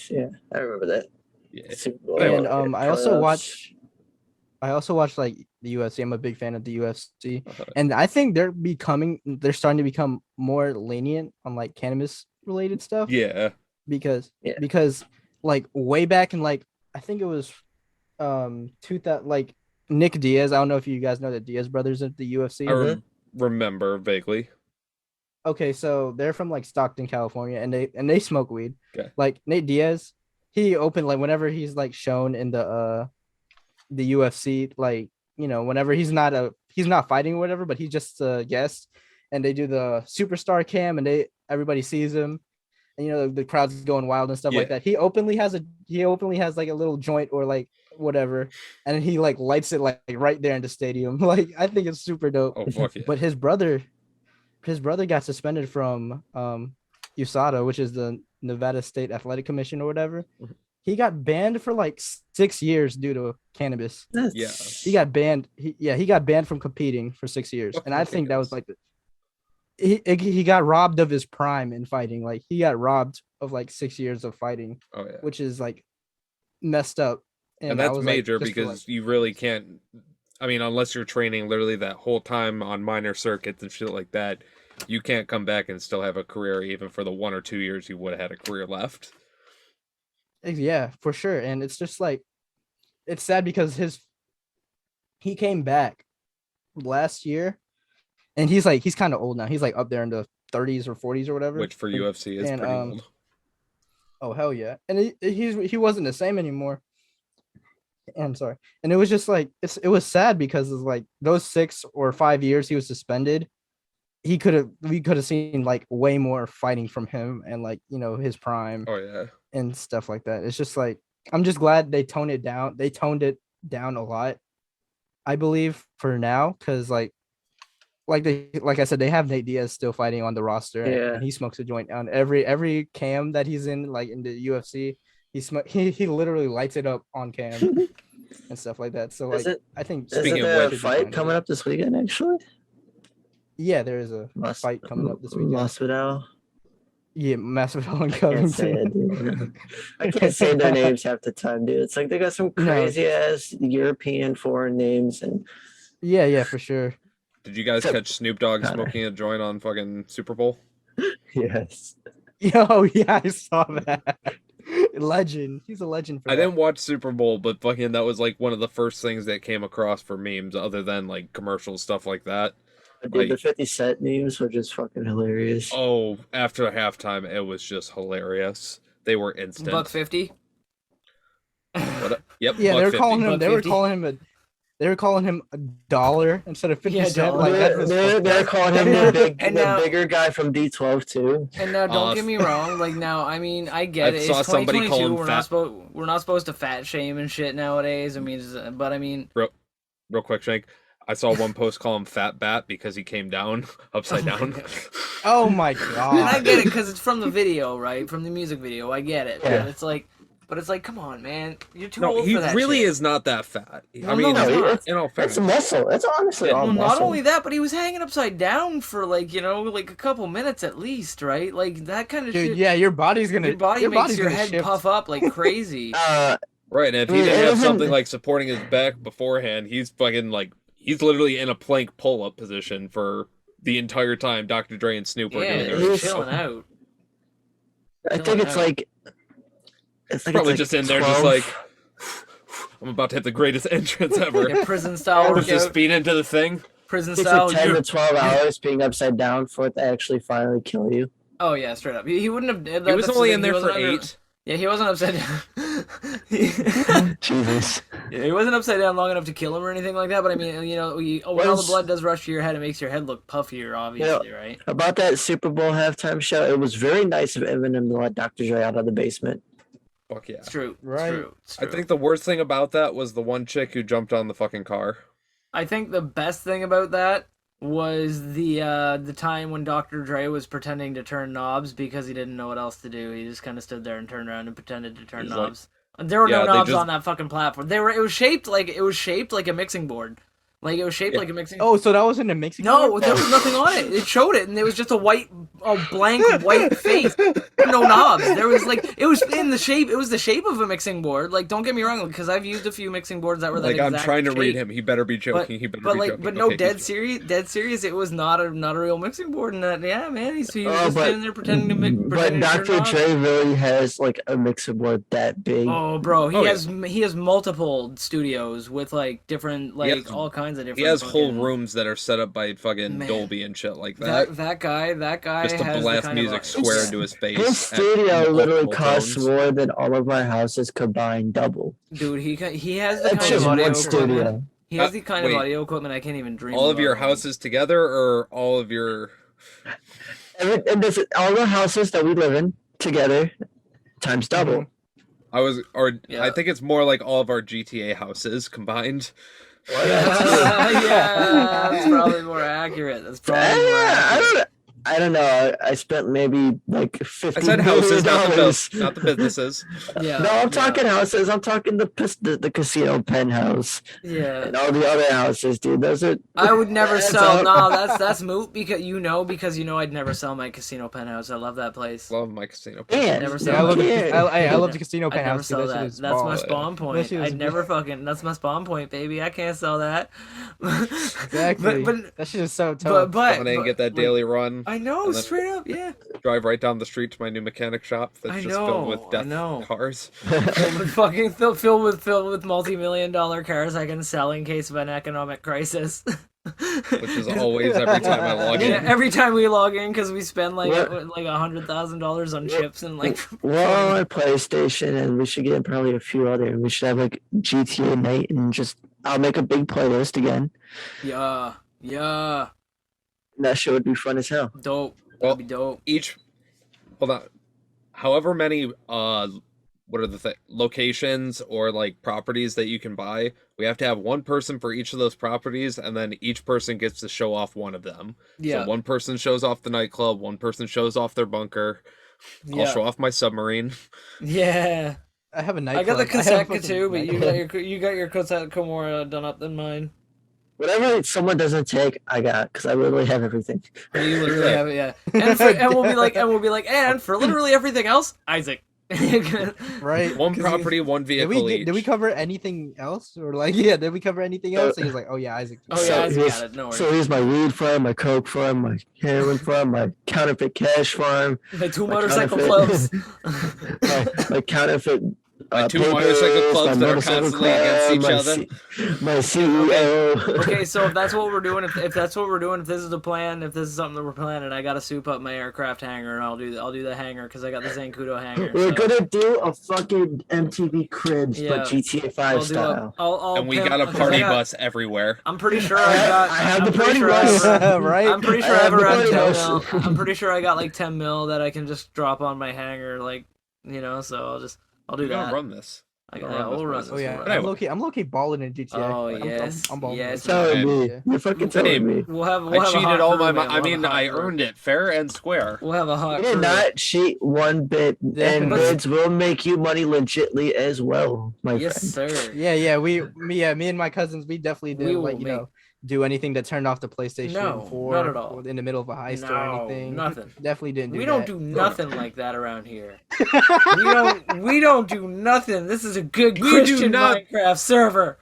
Yeah, I remember that. Yeah, Super Bowl, And yeah, I also playoffs. watch like the UFC. I'm a big fan of the UFC, Uh-huh. and I think they're starting to become more lenient on like cannabis related stuff. yeah, because Yeah. like way back in like I think it was 2000 like Nick Diaz. I don't know if you guys know the Diaz brothers at the UFC. I remember vaguely. Okay, so they're from like Stockton, California, and they smoke weed. Okay. Like Nate Diaz, he opened like whenever he's like shown in the UFC, like whenever he's not fighting or whatever, but he's just a guest, and they do the superstar cam, and everybody sees him, and the crowd's going wild and stuff like Yeah. that. He openly has like a little joint or like whatever, and he like lights it like right there in the stadium. Like I think it's super dope. Oh fuck yeah! But his brother got suspended from USADA, which is the Nevada State Athletic Commission or whatever. Mhm. He got banned for like 6 years due to cannabis. Yeah. He got banned. He got banned from competing for 6 years, and I think that was like he got robbed of his prime in fighting. Like he got robbed of like 6 years of fighting, Oh yeah. which is like messed up. And I that's was, like, major just for, because like- you really can't. I mean, unless you're training literally that whole time on minor circuits and shit like that, you can't come back and still have a career even for the 1 or 2 years you would have had a career left. Yeah, for sure. And it's just like it's sad because he came back last year, and he's kind of old now. He's like up there in the 30s or 40s or whatever. Which for UFC is and, pretty old. Oh hell yeah! And he wasn't the same anymore. I'm sorry. And it was just like it was sad because it's like those 6 or 5 years he was suspended. We could have seen like way more fighting from him and like his prime Oh yeah. and stuff like that. It's just like I'm just glad they toned it down. They toned it down a lot, I believe, for now, because like I said, they have Nate Diaz still fighting on the roster, and he smokes a joint on every cam that he's in, like in the UFC. He literally lights it up on cam and stuff like that. So like I think Speaking of there a which- fight coming up this weekend? Actually, yeah, there is a fight coming up this weekend. Masvidal. Yeah, Masvidal and I can't say it, Covington. dude. I can't say their names half the time, dude. It's like they got some crazy ass European foreign names, and Yeah, for sure. Did you guys So- catch Snoop Dogg Connor. smoking a joint on fucking Super Bowl? yes, Yo, yeah, I saw that. Legend. He's a legend for I that. didn't watch Super Bowl, but fucking that was like one of the first things that came across for memes, other than like commercials, stuff like that. dude, the 50 Cent memes were just fucking hilarious. Oh, after halftime, it was just hilarious. They were instant. $1.50. What? Yep. Yeah, they were $1.50. calling him. They were $1.50. calling him They were calling him $1 instead of 50 Yeah, cent. $1. Like that was They're calling him And the now- bigger guy from D12 too. And now, don't get me wrong. Like now, I mean, I get I it. saw It's somebody call 2022. him We're not supposed to fat shame and shit nowadays. I mean, but I mean, Real quick, Shank. I saw one post call him Fat Bat because he came down upside down. Oh my and I god. get it because it's from the video, right? From the music video. I get it. Yeah. But it's like, come on, man. You're too No, old he for that. really shit. is not that fat. I Well, mean, no, he's not. in all It's fairness. muscle. It's honestly all Well, not muscle. only that, but he was hanging upside down for like like a couple minutes at least, right? Like that kind of Dude, shit. yeah, your body's gonna Your body makes body's your gonna head shift. puff up like crazy. Right, and if he Yeah, didn't it have isn't- something like supporting his back beforehand, he's fucking like he's literally in a plank pull-up position for the entire time Dr. Dre and Snoop are Yeah, doing he's their he's show. chilling out. I think it's like Probably it's just like in there, 12. just like I'm about to hit the greatest entrance ever. Yeah, prison style Push his workout. feet into the thing. Prison It takes style. like 10 to 12 hours being upside down for it to actually finally kill you. Oh yeah, straight up. He wouldn't have. He was only in there for under, 8. Yeah, he wasn't upside down. He- Jesus. Yeah, he wasn't upside down long enough to kill him or anything like that. But I mean, when all the blood does rush to your head, it makes your head look puffier, obviously, right? About that Super Bowl halftime show, it was very nice of Eminem to let Dr. Dre out of the basement. Fuck yeah. It's true. Right. It's true. It's true. I think the worst thing about that was the one chick who jumped on the fucking car. I think the best thing about that was the time when Dr. Dre was pretending to turn knobs because he didn't know what else to do. He just kind of stood there and turned around and pretended to turn He's knobs. There were Yeah, no they knobs just- on that fucking platform. It was shaped like a mixing board. Like it was shaped Yeah. like a mixing. Oh, so that wasn't a mixing No, board? there was nothing on it. It showed it, and there was just a blank white face, no knobs. There was it was in the shape. It was the shape of a mixing board. Like, don't get me wrong, because I've used a few mixing boards that were that Like, I'm exact trying to shape. read him. He better be joking. But, He better but be like, joking. but no, Okay, dead he's serious. It was not a real mixing board, and that, yeah, man, he was just but- sitting there pretending to But pretending to turn Dr. knobs. Dre really has like a mixer board that big. Oh, bro, Oh, yeah. he has multiple studios with like different has- all kinds of different. He has whole fucking- rooms that are set up by fucking Man. Dolby and shit like that. That guy Just to has the blast kind music of, square into his face. His at studio literally multiple costs tones. more than all of our houses combined double. Dude, he has the That's kind of just audio one equipment. studio. He has the kind wait. of audio equipment I can't even dream. All of your about. houses together, or all of your? All the houses that we live in together times double. Yeah. I think it's more like all of our GTA houses combined. Yeah, that's probably more accurate. That's probably more accurate. I don't know. I spent maybe like $50 I said houses, not the dollars. not the businesses. Yeah. No, I'm yeah, talking houses. I'm talking the casino penthouse Yeah. and all the other houses, dude. Those are. I would never That's sell. all- No, that's moot because I'd never sell my casino penthouse. I love that place. Love my casino. Man, Never you sell Yeah, I love, can't. I love the casino I'd never penthouse. sell Dude. that. Shit is That's my balls. spawn point. shit is I'd never fucking. That's my spawn point, baby. I can't sell that. Exactly. But that shit is so tough. but When I get that but- daily run, I know, and then- straight up, yeah. drive right down the street to my new mechanic shop that's I just know, filled with I death know. cars. filled with multi-million-dollar cars I can sell in case of an economic crisis. Which is always every time I log Yeah, in. every time we log in because we spend like What? $100,000 on chips and like. We're on PlayStation, and we should get probably a few other. And we should have like GTA night, and just I'll make a big playlist again. Yeah, And that shit would be fun as hell. dope. Well, That'd be dope. Hold on. However many what are the locations or like properties that you can buy, we have to have one person for each of those properties, and then each person gets to show off one of them. Yeah, So one person shows off the nightclub, one person shows off their bunker. I'll yeah, show off my submarine. yeah. I have a I got the nightclub. I have a Kaseka fucking too, but nightclub. you got your Kaseka more done up than mine. Whatever someone doesn't take, I got, because I literally have everything. You literally have it, yeah. And we'll be like, and for literally everything else, Isaac. Right. One 'Cause property, one Did vehicle we, did we each. cover anything else? Or like, yeah, did we cover anything else? And he's like, oh yeah, Isaac. Oh yeah, So Isaac here's- got it. No worries. So here's my weed farm, my coke farm, my heroin farm, my counterfeit cash farm, The two my motorcycle counterfeit- clubs. my counterfeit. My two papers, motorcycle clubs my that are motorcycle constantly against each club, other. My CEO. Okay, so if that's what we're doing, if that's what we're doing, if this is the plan, if this is something that we're planning, I gotta soup up my aircraft hangar, and I'll do the hangar because I got the Zancudo hangar. We're so gonna do a fucking MTV Cribs, Yeah. but GTA 5 style. I'll And we pimp- got a 'cause party I got- bus everywhere. I'm pretty sure I got. I have I'm the pretty party sure I bus. have- Right? I'm pretty sure I I have have the around party 10 bus. mil. I'm pretty sure I got like 10 mil that I can just drop on my hangar, like, so I'll do We're gonna that. run this. I We're got, gonna yeah, we'll run this. this. Oh yeah, we'll But run anyway. I'm low-key balling in GTA. Oh, I'm yes, balling. yes. Telling me. Yeah. You're fucking telling Hey, me. We'll have. I We'll have a cheated hot all my crew, money. man. I We'll have mean, a hot I crew. earned it fair and square. We'll have a hot You did crew. not cheat one bit, Yeah. and But- bids will make you money legitly as well, my Yes, friend. sir. Yeah, me and my cousins, we definitely We didn't will like do anything that turned off the PlayStation No, 4 not at all. in the middle of a heist or No, anything. nothing. Definitely didn't do We that. don't do nothing like that around here. we don't do nothing. This is a good We do Christian not- Minecraft server.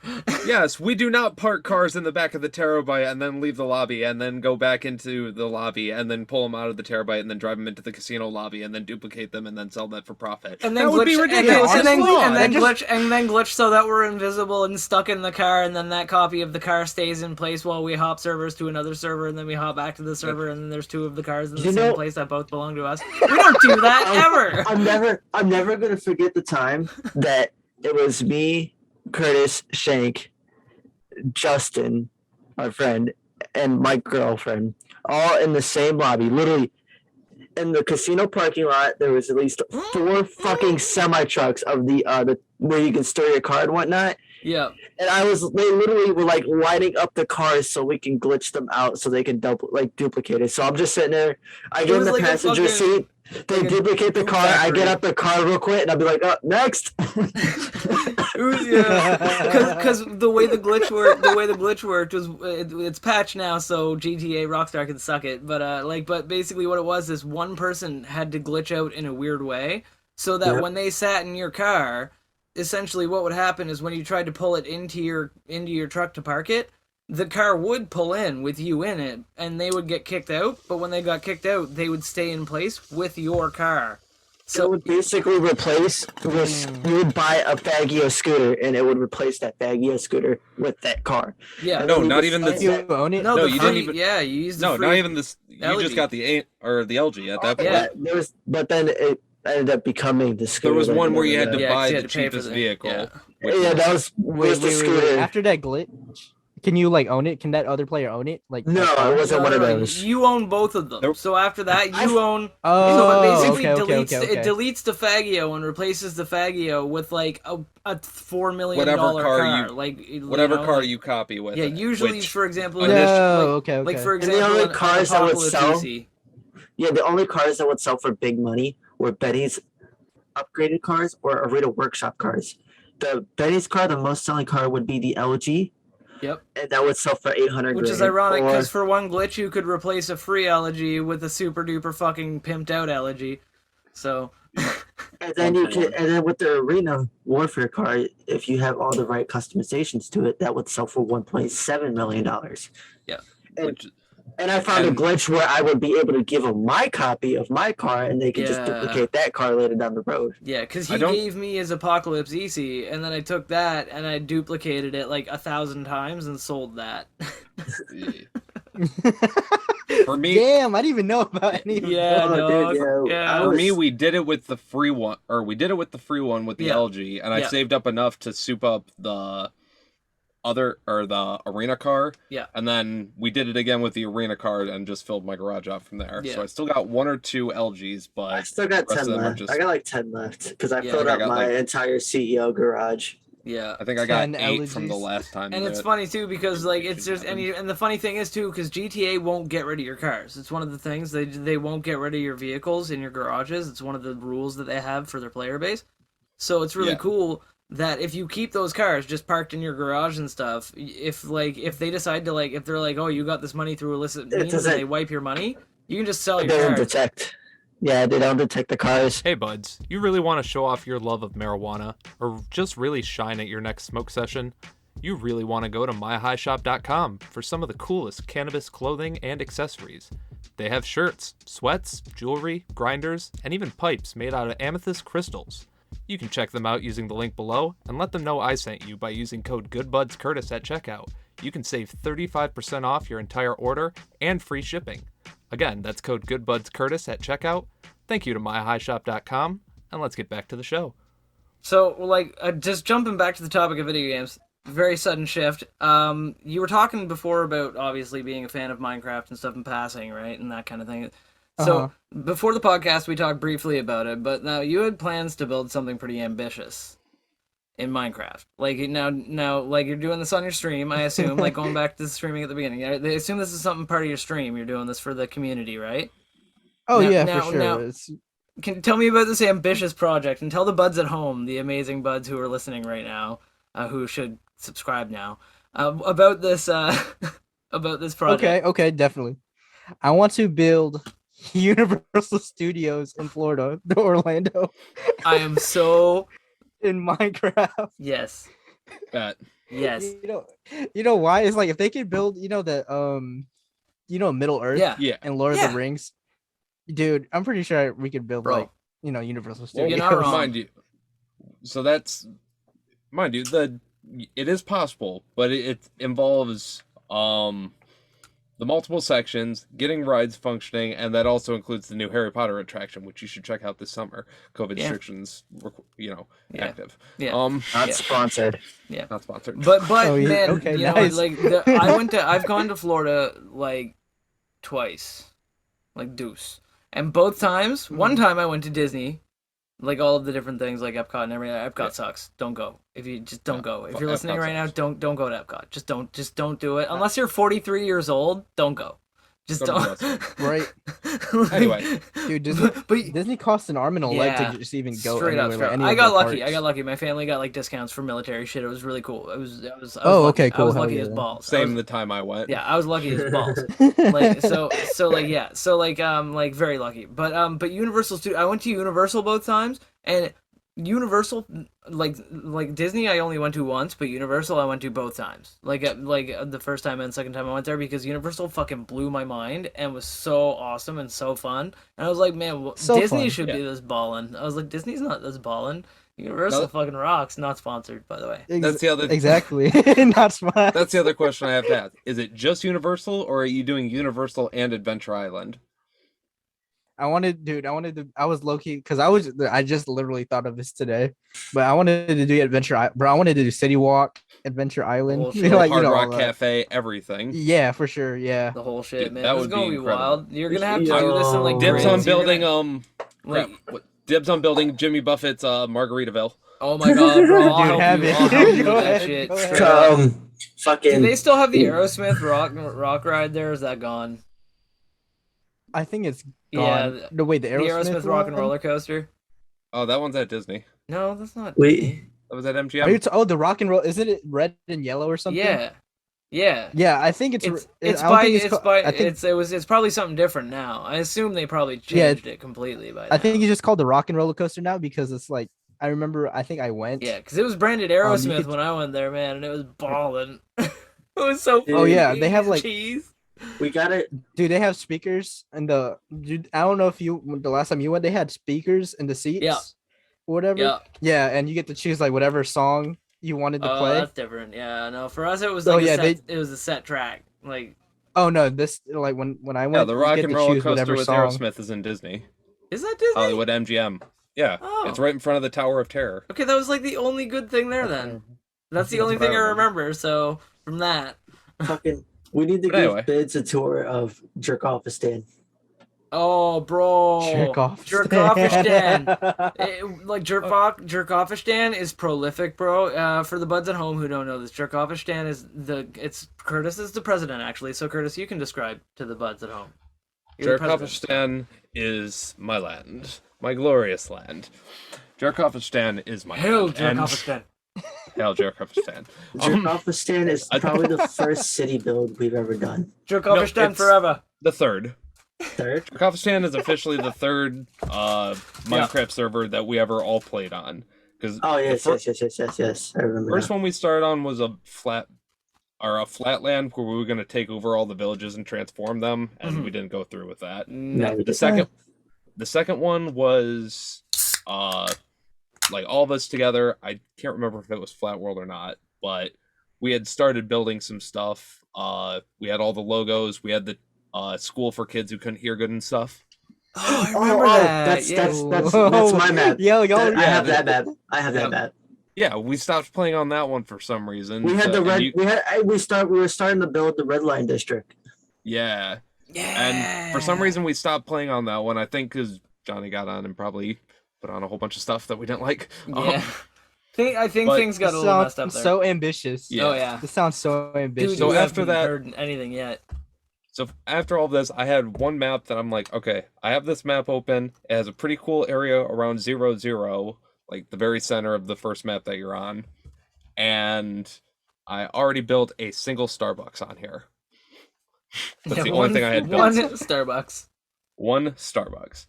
Yes, we do not park cars in the back of the terabyte and then leave the lobby and then go back into the lobby and then pull them out of the terabyte and then drive them into the casino lobby and then duplicate them and then sell that for profit. And then that would be glitch, ridiculous. and then, It's and flawed. then glitch so that we're invisible and stuck in the car, and then that copy of the car stays in place place while we hop servers to another server, and then we hop back to the server, and then there's 2 of the cars in the You same know- place that both belong to us. We don't do that ever. I'm never gonna forget the time that it was me, Curtis, Shank, Justin, our friend, and my girlfriend, all in the same lobby. Literally, in the casino parking lot, there was at least 4 fucking semi trucks of the where you can store your car and whatnot. Yeah. And they literally were like lining up the cars so we can glitch them out so they can duplicate it. So I'm just sitting there. I get in the was like a passenger fucking- seat. They like a duplicate the Doom car. I Factory. get out the car real quick and I'll be like, oh, next. Because the way the glitch worked was it's patched now, so GTA Rockstar can suck it. But basically what it was is one person had to glitch out in a weird way, so that Yep. when they sat in your car, essentially what would happen is when you tried to pull it into your truck to park it, the car would pull in with you in it, and they would get kicked out. But when they got kicked out, they would stay in place with your car. So it would basically replace you would buy a Faggio scooter and it would replace that Faggio scooter with that car. Yeah. And No, then not you even would the- slice You own it? No, No, the you free, didn't even- Yeah, you used the No, free. not even this. You LED. just got the LG at that point. Yeah. But then it ended up becoming the scooter. There was like one where you had another- to Yeah, 'cause buy you the had to pay for cheapest the- vehicle. yeah. which Yeah, was- that was the scooter. After that glitch, can you like own it? Can that other player own it? Like No, that car? it wasn't one of No, those. You own both of them. Nope. So after that, you I've- own. So Oh, it basically okay. it deletes the Faggio and replaces the Faggio with like a $4 million Whatever car car. you- Like whatever know, car like- you copy with. Yeah, it, usually which- for example, No, like, okay. like for And the example, only an cars that would Apocalypse sell- EC. Yeah, the only cars that would sell for big money were Betty's upgraded cars or Arita Workshop cars. The Betty's car, the most selling car would be the LG. Yep. And that would sell for 800 Which is grand. ironic Or- because for one glitch you could replace a free elegy with a super duper fucking pimped out elegy. So And then with the Arena Warfare car, if you have all the right customizations to it, that would sell for $1.7 million. Yeah. which- And I found a And- glitch where I would be able to give them my copy of my car, and they could just Yeah. duplicate that car later down the road. yeah, because I he don't- gave me his Apocalypse EC, and then I took that and I duplicated it like 1,000 times and sold that. For me, Damn, I didn't even know about any of Yeah, Oh, dog. dude, Yeah. I for was- me, we did it with the free one, or we did it with the free one with the Yeah. LG, and I Yeah. saved up enough to soup up the the arena car. Yeah. And then we did it again with the arena card and just filled my garage out from there. Yeah. So I still got 1 or 2 LGs, I but still got the rest 10 of them are left. just- I got like 10 left because I Yeah, filled I up got, my like- entire CEO garage. Yeah. I think I got 10 8 from the LGs. last time. And we it's did it. funny too because like it's just and the funny thing is too because GTA won't get rid of your cars. It's one of the things they won't get rid of your vehicles in your garages. It's one of the rules that they have for their player base. So it's really Yeah. cool that if you keep those cars just parked in your garage and stuff, if they decide to if they're like, oh, you got this money through illicit means and doesn't- they wipe your money, you can just sell They your don't cars. detect. Yeah, they don't detect the cars. Hey buds, you really want to show off your love of marijuana or just really shine at your next smoke session? You really want to go to myhighshop.com for some of the coolest cannabis clothing and accessories. They have shirts, sweats, jewelry, grinders, and even pipes made out of amethyst crystals. You can check them out using the link below and let them know I sent you by using code GoodBudsCurtis at checkout. You can save 35% off your entire order and free shipping. Again, that's code GoodBudsCurtis at checkout. Thank you to myhighshop.com, and let's get back to the show. So, just jumping back to the topic of video games, very sudden shift. You were talking before about obviously being a fan of Minecraft and stuff in passing, right, and that kind of thing. So, before the podcast, we talked briefly about it, but now you had plans to build something pretty ambitious in Minecraft. Like now, like you're doing this on your stream, I assume. Like going back to the streaming at the beginning, I assume this is something part of your stream. You're doing this for the community, right? Oh Now- yeah, now- for sure. now- It's- Can tell me about this ambitious project and tell the buds at home, the amazing buds who are listening right now, who should subscribe now, about this about this project. okay, definitely. I want to build Universal Studios in Florida, Orlando, I am so in Minecraft. yes, Bet. yes, You know why? It's like if they could build, Middle Earth yeah. Yeah. and Lord Yeah. of the Rings, dude. I'm pretty sure we could build Bro. Universal Well, Studios. You're not wrong. mind you, so that's mind you, it is possible, but it involves the multiple sections, getting rides functioning, and that also includes the new Harry Potter attraction, which you should check out this summer. COVID restrictions, active. Yeah. Not sponsored. Yeah. Not sponsored. But Oh, yeah, man, okay, you know, nice. like I've gone to Florida like twice, like deuce, and both times. One time I went to Disney, like all of the different things, like Epcot and everything. Epcot sucks. Don't go. If you just don't go. If you're listening Epcot right now, sucks. don't go to Epcot. Just don't do it. Unless you're 43 years old, don't go. Just Go to don't. the restaurant. Right. Like, Anyway. Dude, Disney, but Disney costs an arm and a leg Yeah, to just even go straight up, anywhere. straight Like up. any I of got the lucky. parks. I got lucky. My family got like discounts for military shit. It was really cool. I was Oh, lucky. okay, cool. I was Hell lucky yeah, as then. balls. Same the time I went. Yeah, I was lucky as balls. Like very lucky. But Universal Studios, I went to Universal both times, and Universal, like Disney, I only went to once, but Universal I went to both times. The first time and second time I went there, because Universal fucking blew my mind and was so awesome and so fun. And I was like, man, So Disney fun. should be this ballin'. I was like, Disney's not this ballin'. Universal No. fucking rocks. Not sponsored, by the way. That's the other. Exactly. Not smart. That's the other question I have to ask. Is it just Universal, or are you doing Universal and Adventure Island? I was low key because I just literally thought of this today, but I wanted to do bro. I wanted to do City Walk, Adventure Island, whole shit. Hard all Rock that. Cafe, everything. Yeah, for sure. Yeah. The whole shit, Dude, man. that This would is gonna be be incredible. wild. You're gonna have to do this in like Dibs Dibs grids. on You're building. gonna- Dibs on building Jimmy Buffett's Margaritaville. Oh my god, bro! I'll Dude, help have you. it. I'll help you Go with that ahead, shit. go ahead. Straight up. Do Fucking. they still have the Aerosmith rock ride there? Or is that gone? I think it's Yeah, gone. No, wait, the The Aerosmith, Aerosmith rock and one? roller coaster. Oh, that one's at Disney. No, that's not. Wait. Disney. That was at Are MGM. you the rock and roll? Isn't it red and yellow or something? Yeah, yeah. Yeah, I think it's. It's I don't by think it's called- by I think it's probably something different now. I assume they probably Yeah, changed it completely by now. I think it's just called the Rock and Roller Coaster now because it's like I remember. I think I went. Yeah, because it was branded you Aerosmith could- when I went there, man, and it was balling. It was so. Oh, yeah, fucking they have, like- cheese. We got it. Dude, they have speakers and I don't know if the last time you went, they had speakers in the seats. Yeah. Or whatever. Yeah. Yeah, and you get to choose like whatever song you wanted to Oh, play. that's different. Yeah, no, for us it was Oh, like yeah, it was a set track. Like, Oh no, this like when I went, Yeah, the you Rock get and to Roller choose Coaster whatever with song. Aerosmith is in Disney. is that Disney? Hollywood MGM. Yeah, Oh. it's right in front of the Tower of Terror. Okay, that was like the only good thing there then. That's the That's only what I thing I remember. remember. So from that, Fucking. We need to But give anyway. Bids a tour of Jerk-Off-istan. oh, bro, Jerk off. Jerk-Offistan. Like Jerk-Offistan is prolific, bro. For the buds at home who don't know this, Jerk-Offistan it's Curtis is the president actually. So Curtis, you can describe to the buds at home. You're the president. Jerkofistan is my land, my glorious land. Jerkofistan is my Hell, land. and- Jerk-Offistan. Hell, Jerkofistan. Jerk-Off-istan is probably the first city build we've ever done. Jerk-Offistan it's- forever. The third. Third? Jerkofistan is officially the third Minecraft server that we ever all played on. Because Oh yes, yes. I remember. first now. one we started on was a flatland where we were going to take over all the villages and transform them, and Mhm. we didn't go through with that. No, we The did. second one was like all of us together. I can't remember if it was Flat World or not, but we had started building some stuff. We had all the logos. We had the school for kids who couldn't hear good and stuff. Oh, I remember that. That's yeah. that's my map. Yeah, y'all. I have yeah, that map. I have that map. Yeah, we stopped playing on that one for some reason. We had the and red. you- We were starting to build the red line district. yeah, Yeah. and for some reason we stopped playing on that one. I think because Johnny got on and probably put on a whole bunch of stuff that we didn't like. Yeah. I think but things got a This little messed up sounds there. so ambitious. Yeah. Oh yeah. This sounds so ambitious. Dude, So you after haven't that- heard anything yet. So after all this, I had one map that I'm like, okay, I have this map open. It has a pretty cool area around 0, like the very center of the first map that you're on. And I already built a single Starbucks on here. That's Yeah, the only thing I had built. One Starbucks. One Starbucks.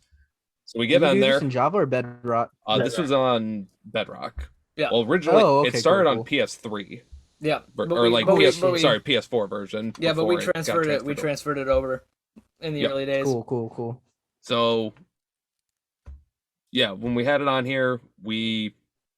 So we Did get you on do there. this in Java or Bedrock? This was on Bedrock. Yeah. Well, originally Oh, it okay, started cool, on PS3, Yeah. or like PS4 version. Yeah, but before we it got transferred it. We over. transferred it over in the Yep. early days. Cool. So, yeah, when we had it on here, we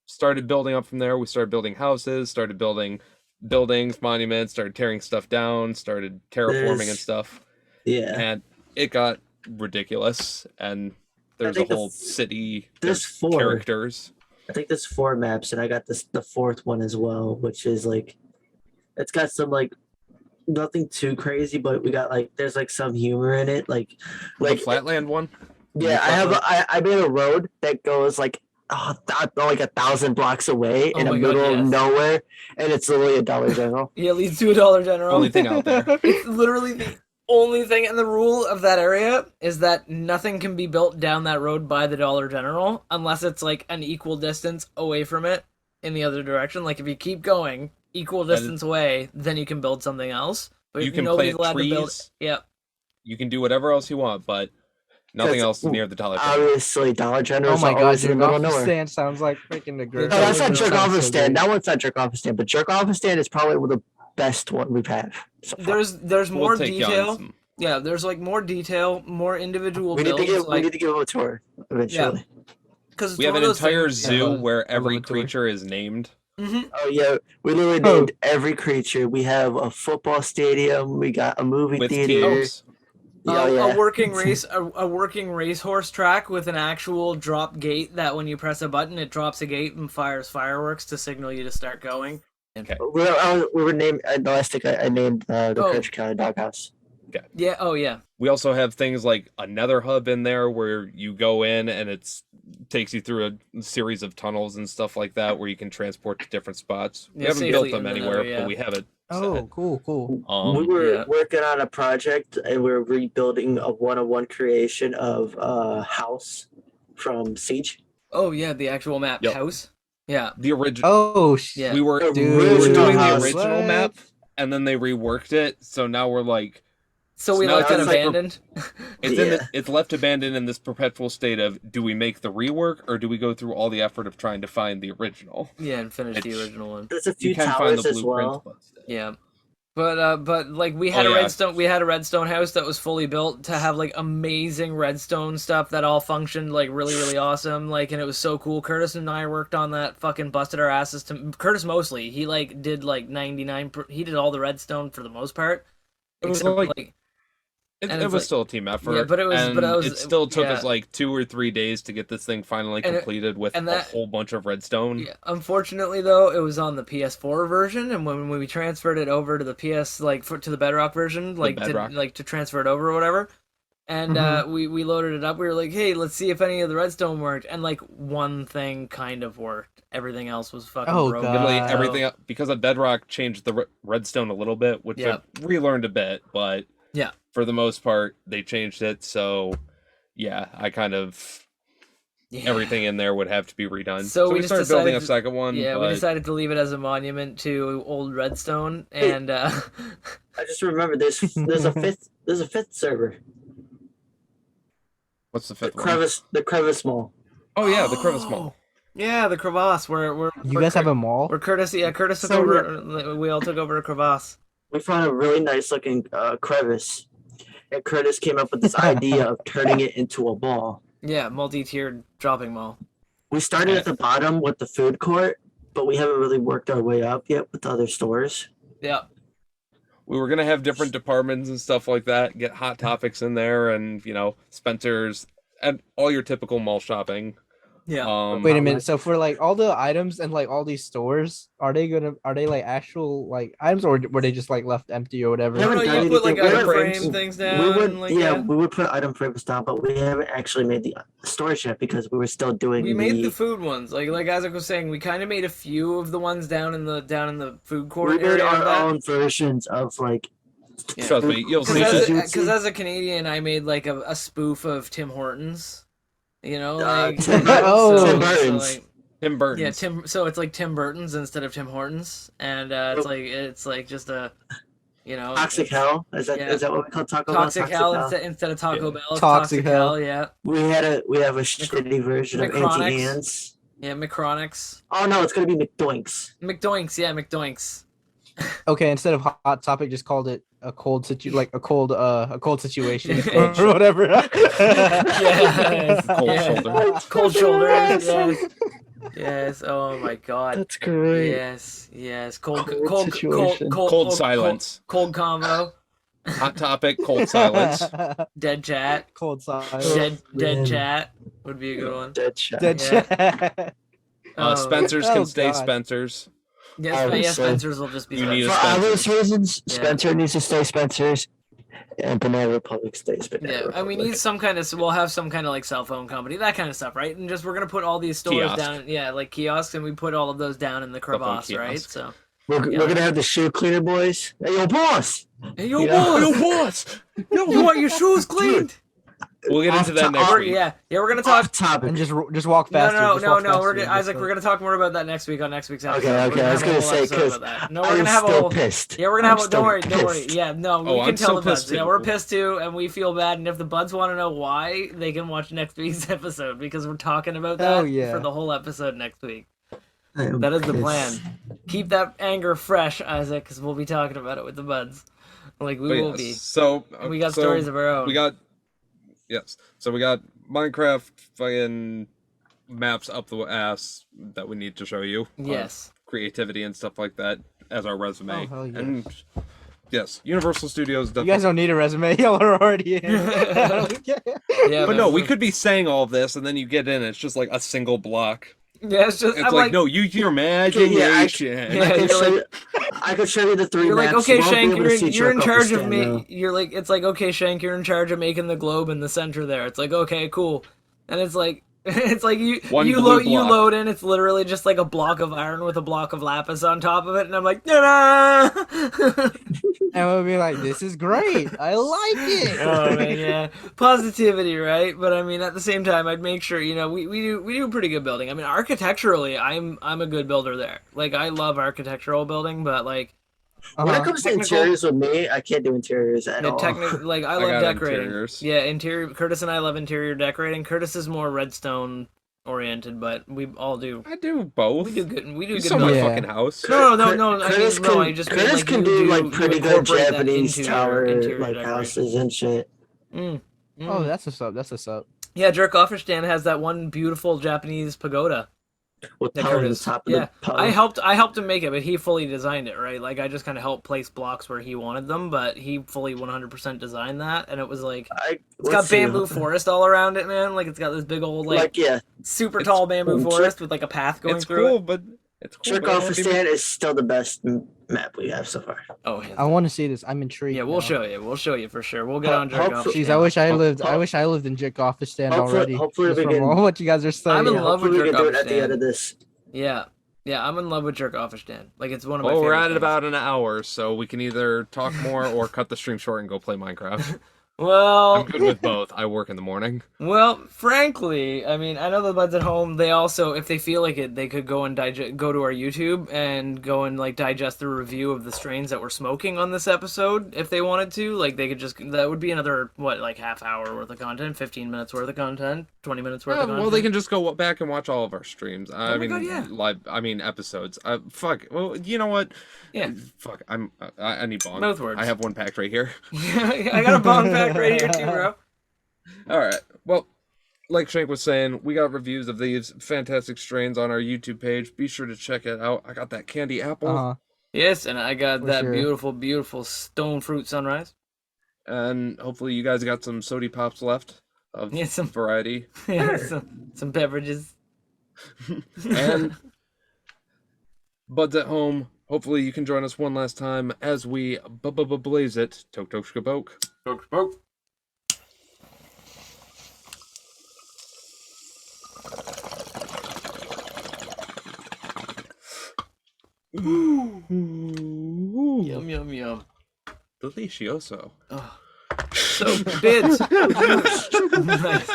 started building up from there. We started building houses, started building buildings, monuments, started tearing stuff down, started terraforming and There's- stuff, Yeah. and it got ridiculous. And there's a think the whole f- city. there's There's 4. characters. I think there's 4 maps, and I got the 4th one as well, which is like, it's got some like nothing too crazy, but we got like there's like some humor in it, like The Flatland one. yeah. I made a road that goes like like 1,000 blocks away Oh in the my God, middle of yes. nowhere, and it's literally a Dollar General. Yeah, it leads to a Dollar General. Only thing out there. It's literally the only thing, and the rule of that area is that nothing can be built down that road by the Dollar General unless it's like an equal distance away from it in the other direction. Like if you keep going equal distance away, then you can build something else. But You can nobody's plant allowed to build. trees. Yeah, You can do whatever else you want, but nothing 'Cause, else near the Dollar General. Obviously, Dollar General. Oh my god, always in the jerk middle of off nowhere. stand sounds like freaking the great. No, that's not Dollar jerk General off sounds stand. great. That one's not jerk off stand, but jerk off stand is probably the best one we've had. So far. there's more We'll take you on detail. some- Yeah, there's like more detail, more individual we need builds. to give like, we need to give them a tour eventually. because We have an entire zoo love- where I love every a tour. creature is named. Oh yeah, we literally Oh. named every creature. We have a football stadium. We got a movie With theater. teams. Oh, yeah. A working racehorse track with an actual drop gate that when you press a button, it drops a gate and fires fireworks to signal you to start going. We were named. The last thing I named the Oh. Country County Doghouse. Yeah. Oh yeah. We also have things like a nether hub in there where you go in and it takes you through a series of tunnels and stuff like that where you can transport to different spots. We Yeah, haven't safely built in them the anywhere, nether, yeah. but we have it. Oh, set. cool. We were Yeah. working on a project and we are rebuilding a one-on-one creation of a house from Siege. Oh yeah. The actual map Yep. house. Yeah. The original. Oh, Yeah. We were Dude, we were doing the house. original What? map, and then they reworked it. So now we're like, So we now left it it's like- abandoned. it's left abandoned in this perpetual state of do we make the rework or do we go through all the effort of trying to find the original? Yeah, and finish the Which- original one. There's a You few can find towers the as blueprints, well. but still. Yeah. But like we had Oh, a yeah. redstone house that was fully built to have like amazing redstone stuff that all functioned like really awesome, like, and it was so cool. Curtis and I worked on that, fucking busted our asses to Curtis mostly. He like did like 99 he did all the redstone for the most part. It was except, like- And It it's was like- still a team effort. Yeah, but it was- but and I was- it still took yeah. us like 2 or 3 days to get this thing finally And it- completed with and a that- whole bunch of redstone. Yeah, unfortunately though, it was on the PS4 version, and when we transferred it over to the PS to the Bedrock version, like Bedrock. to transfer it over or whatever, and we loaded it up. We were like, hey, let's see if any of the redstone worked, and like one thing kind of worked. Everything else was fucking Oh, broken. God. Literally So- everything because of Bedrock changed the redstone a little bit, which Yeah. I relearned a bit, but Yeah. for the most part they changed it. So yeah, I kind of Yeah. everything in there would have to be redone. So we we just started building a decided to- second one. Yeah, we but decided to leave it as a monument to old redstone, Hey. and I just remember there's a fifth server. what's the The fifth one? Crevice Mall. Oh yeah, the Crevice Mall. yeah, the crevasse. We're You guys have a mall? We're Curtis. Yeah, Curtis took So, over. We all took over a crevasse. We found a really nice looking crevice, and Curtis came up with this idea of turning it into a ball. Yeah, multi-tiered shopping mall. We started at the bottom with the food court, but we haven't really worked our way up yet with the other stores. Yeah. We were gonna have different departments and stuff like that, get Hot Topics in there, and Spencer's and all your typical mall shopping. Yeah. Wait a minute. So for like all the items and like all these stores, are they like actual like items, or were they just like left empty or whatever? We haven't No, done you put like anything. item We frame haven't- things down. We would, like yeah, that. we would put item frames down, but we haven't actually made the storage yet because we were still doing. We made the food ones. Like Isaac was saying, we kind of made a few of the ones down in the food court We made area. of our that. own versions of like. Yeah. Trust me, you'll see Because it. as- As a Canadian, I made like a spoof of Tim Hortons. You know, Uh, like Tim Oh. Tim Burton's. like, Tim Burton's. yeah, So it's like Tim Burton's instead of Tim Hortons, and it's like just a, Toxic Hell is that yeah. is that what we call Taco Bell? Toxic Hell instead of Taco Yeah. Bell. It's Toxic Hell. Yeah, We have a shitty version of Micronics. Auntie Anne's. yeah. McCronics, Oh no, it's gonna be McDoinks. McDoinks. Yeah, McDoinks. Okay, instead of hot topic, just called it a cold a cold situation Cold or whatever. Yes. Cold Yeah. shoulder. Cold shoulder. Yeah. Yes. Oh my God. That's great. Yes. Yes. Cold situation. Cold silence. Cold combo. Hot topic, cold silence. Dead chat. Cold silence. Dead Man. chat would be a good one. Dead shot. Dead Yeah. chat. Spencer's Oh, can stay God. Spencer's. Yes, Obviously. Spencer's will just be You need Spencer's. a For obvious Spencer's. reasons, Yeah. Spencer needs to stay Spencer's, and Banana Republic stays Banana Yeah, Republic. and we need some kind of. We'll have some kind of like cell phone company, that kind of stuff, right? And just we're gonna put all these stores Kiosk. down, yeah, like kiosks, and we put all of those down in the phone crevasse, right? kiosk. So, We're yeah. gonna have the shoe cleaner boys. Hey, yo, boss! hey, yo, You know? boss, boss! you want your shoes cleaned? We'll get into that next week. Yeah, we're gonna talk. Off topic. And just walk faster. No, just walk we're faster, gonna, Isaac. just We're gonna talk more about that next week on next week's episode. Okay, We're okay. I was have a gonna whole say episode because about that. No, we're I'm gonna have a still whole. pissed. Yeah, we're gonna have. I'm A, don't worry, still don't worry. pissed. Yeah, no, we Oh, can I'm tell still the buds. pissed Yeah, too. we're pissed too, and we feel bad. And if the buds want to know why, they can watch next week's episode because we're talking about Hell that yeah. for the whole episode next week. I'm That is the pissed. plan. Keep that anger fresh, Isaac, because we'll be talking about it with the buds. Like we But will yes, be. So We got so stories of our own. We got So we got Minecraft fucking maps up the ass that we need to show you. Yes. Creativity and stuff like that as our resume. Oh, hell yes. And yes, Universal Studios You definitely. guys don't need a resume. Y'all are already in. Yeah, But no, we we're- could be saying all this, and then you get in, it's just like a single block. Yeah, it's just. It's I'm like, no, use your imagination. Yeah, I could you're show like- you. I could show you the three You're like, maps. okay, You won't be Shank, able to see you're in Jerk charge of Off me. though. You're like, it's like, okay, Shank, you're in charge of making the globe in the center there. It's like, okay, cool. And it's like, it's like One you blue you block. load in. It's literally just like a block of iron with a block of lapis on top of it, and I'm like, ta-da! And we'll be like, this is great. I like it. Oh man, yeah, positivity, right? But I mean, at the same time, I'd make sure, you know, we do pretty good building. I mean, architecturally, I'm a good builder there. Like, I love architectural building, but like, When it comes to Technical- interiors with me, I can't do interiors at yeah, all. like I I love got decorating. interiors. Yeah, interior. Curtis and I love interior decorating. Curtis is more redstone oriented, but we all do. I do both. We do good. We do You good. saw my building. Yeah. fucking house. No. Curtis I can, just Curtis mean, like, can you do like you pretty good incorporate that Japanese into your tower interior like decoration. houses and shit. Mm. Oh, that's what's up. That's what's up. Yeah, Jerk Offerstan has that one beautiful Japanese pagoda. With That power on the Curtis. top of Yeah, the pub. I helped him make it, but he fully designed it, right? Like, I just kind of helped place blocks where he wanted them, but he fully 100% designed that, and it was like, it's got bamboo forest all around it, man. Like, it's got this big old like yeah, super it's tall bamboo cool. forest with like a path going It's through cool, it. but it's cool. Jerk but I Off don't even- Stand is still the best map we have so far. Oh, yeah. I want to see this. I'm intrigued. Yeah, we'll now. show you. We'll show you for sure. We'll get Ho- on Jerk hopefully- Offerstan. Jeez, I wish I Ho- lived. I ho- wish I lived in Jerk Office Stand Hopefully- already. hopefully just we from can- all what you guys are saying. I'm in Yeah, love with hopefully we Jerk can do it Off at the end Stand. of this. Yeah, I'm in love with Jerk Offerstan. Like, it's one of my Well, favorite we're at things. about an hour, so we can either talk more or cut the stream short and go play Minecraft. Well, I'm good with both. I work in the morning. Well, frankly, I mean, I know the buds at home. They also, if they feel like it, they could go and go to our YouTube and go and like digest the review of the strains that we're smoking on this episode. If they wanted to, like, they could just. That would be another like half hour worth of content, 15 minutes worth of content, 20 minutes worth of content. Well, they can just go back and watch all of our streams. I my mean, God, yeah. live. I mean, episodes. Fuck. Well, you know what? Yeah. Fuck. I need bong. Both words. I have one packed right here. I got a bong pack right here too, bro. All right. Well, like Shank was saying, we got reviews of these fantastic strains on our YouTube page. Be sure to check it out. I got that candy apple, Uh-huh. Yes, and I got For that sure. beautiful, beautiful Stonefruit sunrise. and hopefully you guys got some sody pops left of Yeah, some- variety. Yeah, some beverages. And buds at home, hopefully you can join us one last time as we Bubba Blaze it. Tok tok shkaboke. Spoke, spoke. Yum, yum, yum. Delicioso. Oh. So, Bids. Nice.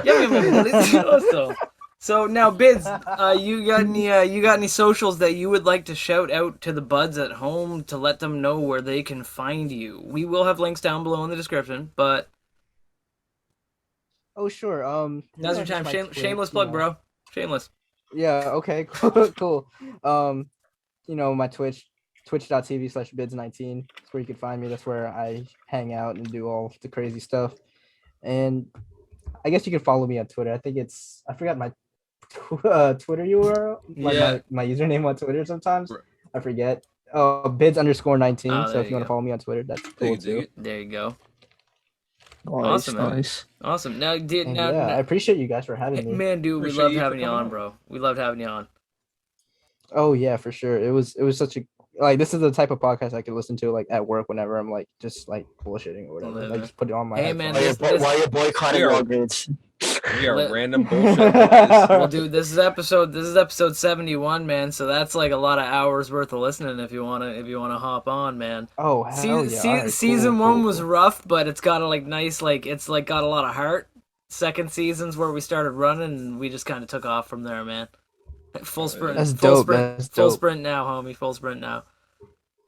Yum, yum, yum. Delicioso. So now, Bids, you got any socials that you would like to shout out to the buds at home to let them know where they can find you? We will have links down below in the description, but Oh sure. now's your yeah, time. just my Twitch, Shameless you plug, know. bro. Shameless. Yeah. Okay. Cool. You know, my Twitch, twitch.tv/bids19. That's where you can find me. That's where I hang out and do all the crazy stuff. And I guess you can follow me on Twitter. I think I forgot my Twitter URL, like Yeah. my username on Twitter sometimes. Right. I forget. Bids_19. Oh, So there if you you want go. to follow me on Twitter, that's Dig cool it, dig too. it. There you go. Nice, Awesome, man. nice. Awesome. Now, And yeah, I appreciate you guys for having me. man, dude, we Appreciate loved you for having you coming on, on. bro. We loved having you on. Oh yeah, for sure. It was such a like this is the type of podcast I could listen to like at work whenever I'm like just like bullshitting or whatever. Like just put it on my Hey, headphones. man, Why you're boycotting We are- Walgreens? We are Lit. random bullshit boys. Well, dude, this is episode 71, man. So that's like a lot of hours worth of listening if you wanna hop on, man. Oh hell yeah! Alright, Season cool, one cool, was cool. rough, but it's got a like nice like it's like got a lot of heart. Second season's where we started running, and we just kind of took off from there, man. Full sprint. That's full dope, sprint. that's Full dope. sprint now, homie. Full sprint now.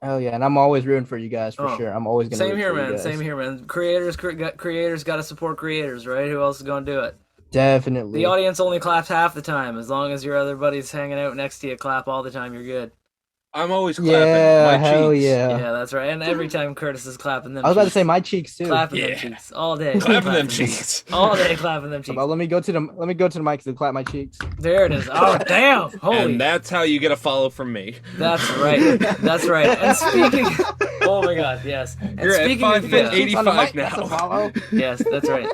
Hell yeah, and I'm always rooting for you guys for Oh, sure. I'm always gonna. Same root here, for you man. guys. Same here, man. Creators got to support creators, right? Who else is gonna do it? Definitely. The audience only claps half the time. As long as your other buddies hanging out next to you clap all the time, you're good. I'm always clapping. Yeah, My hell cheeks. yeah. Yeah, that's right. And every time Curtis is clapping them I was about to cheeks. say my cheeks too. Clapping them Yeah. cheeks all day. Clapping them cheeks. All day clapping them cheeks. But let me go to the mic to clap my cheeks. There it is. Oh, damn. Holy. And that's how you get a follow from me. That's right. That's right. And speaking. Oh my God. Yes. And You're at speaking 5 of minutes, yeah, 85 That's a now. follow. yes, that's right.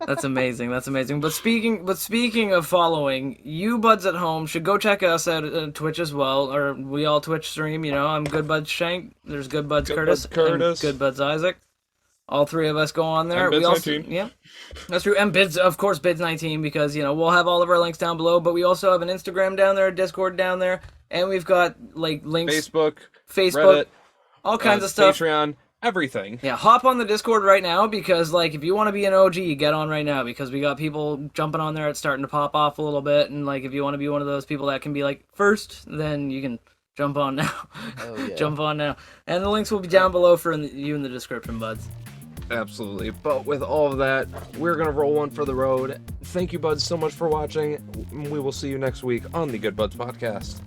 That's amazing. That's amazing. But speaking of following, you buds at home should go check us out on Twitch as well. Or we all Twitch stream. You know, I'm Good Buds Shank. There's Good Buds Good Curtis. Buds Curtis. And Good Buds Isaac. All three of us go on there. And We also, Bids19. yeah, that's true. And Bids, of course, Bids19 because we'll have all of our links down below. But we also have an Instagram down there, a Discord down there, and we've got like links, Facebook, Facebook, Reddit, all kinds of stuff. Patreon, everything. Yeah, hop on the Discord right now because, like, if you want to be an OG, get on right now because we got people jumping on there. It's starting to pop off a little bit, and like, if you want to be one of those people that can be like first, then you can jump on now. Oh, yeah. Jump on now, and the links will be down below for you in the description, buds. Absolutely. But with all of that, we're going to roll one for the road. Thank you, buds, so much for watching. We will see you next week on the Good Buds Podcast.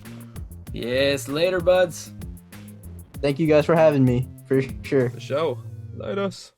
Yes, later, buds. Thank you guys for having me, for sure. The show. Night us.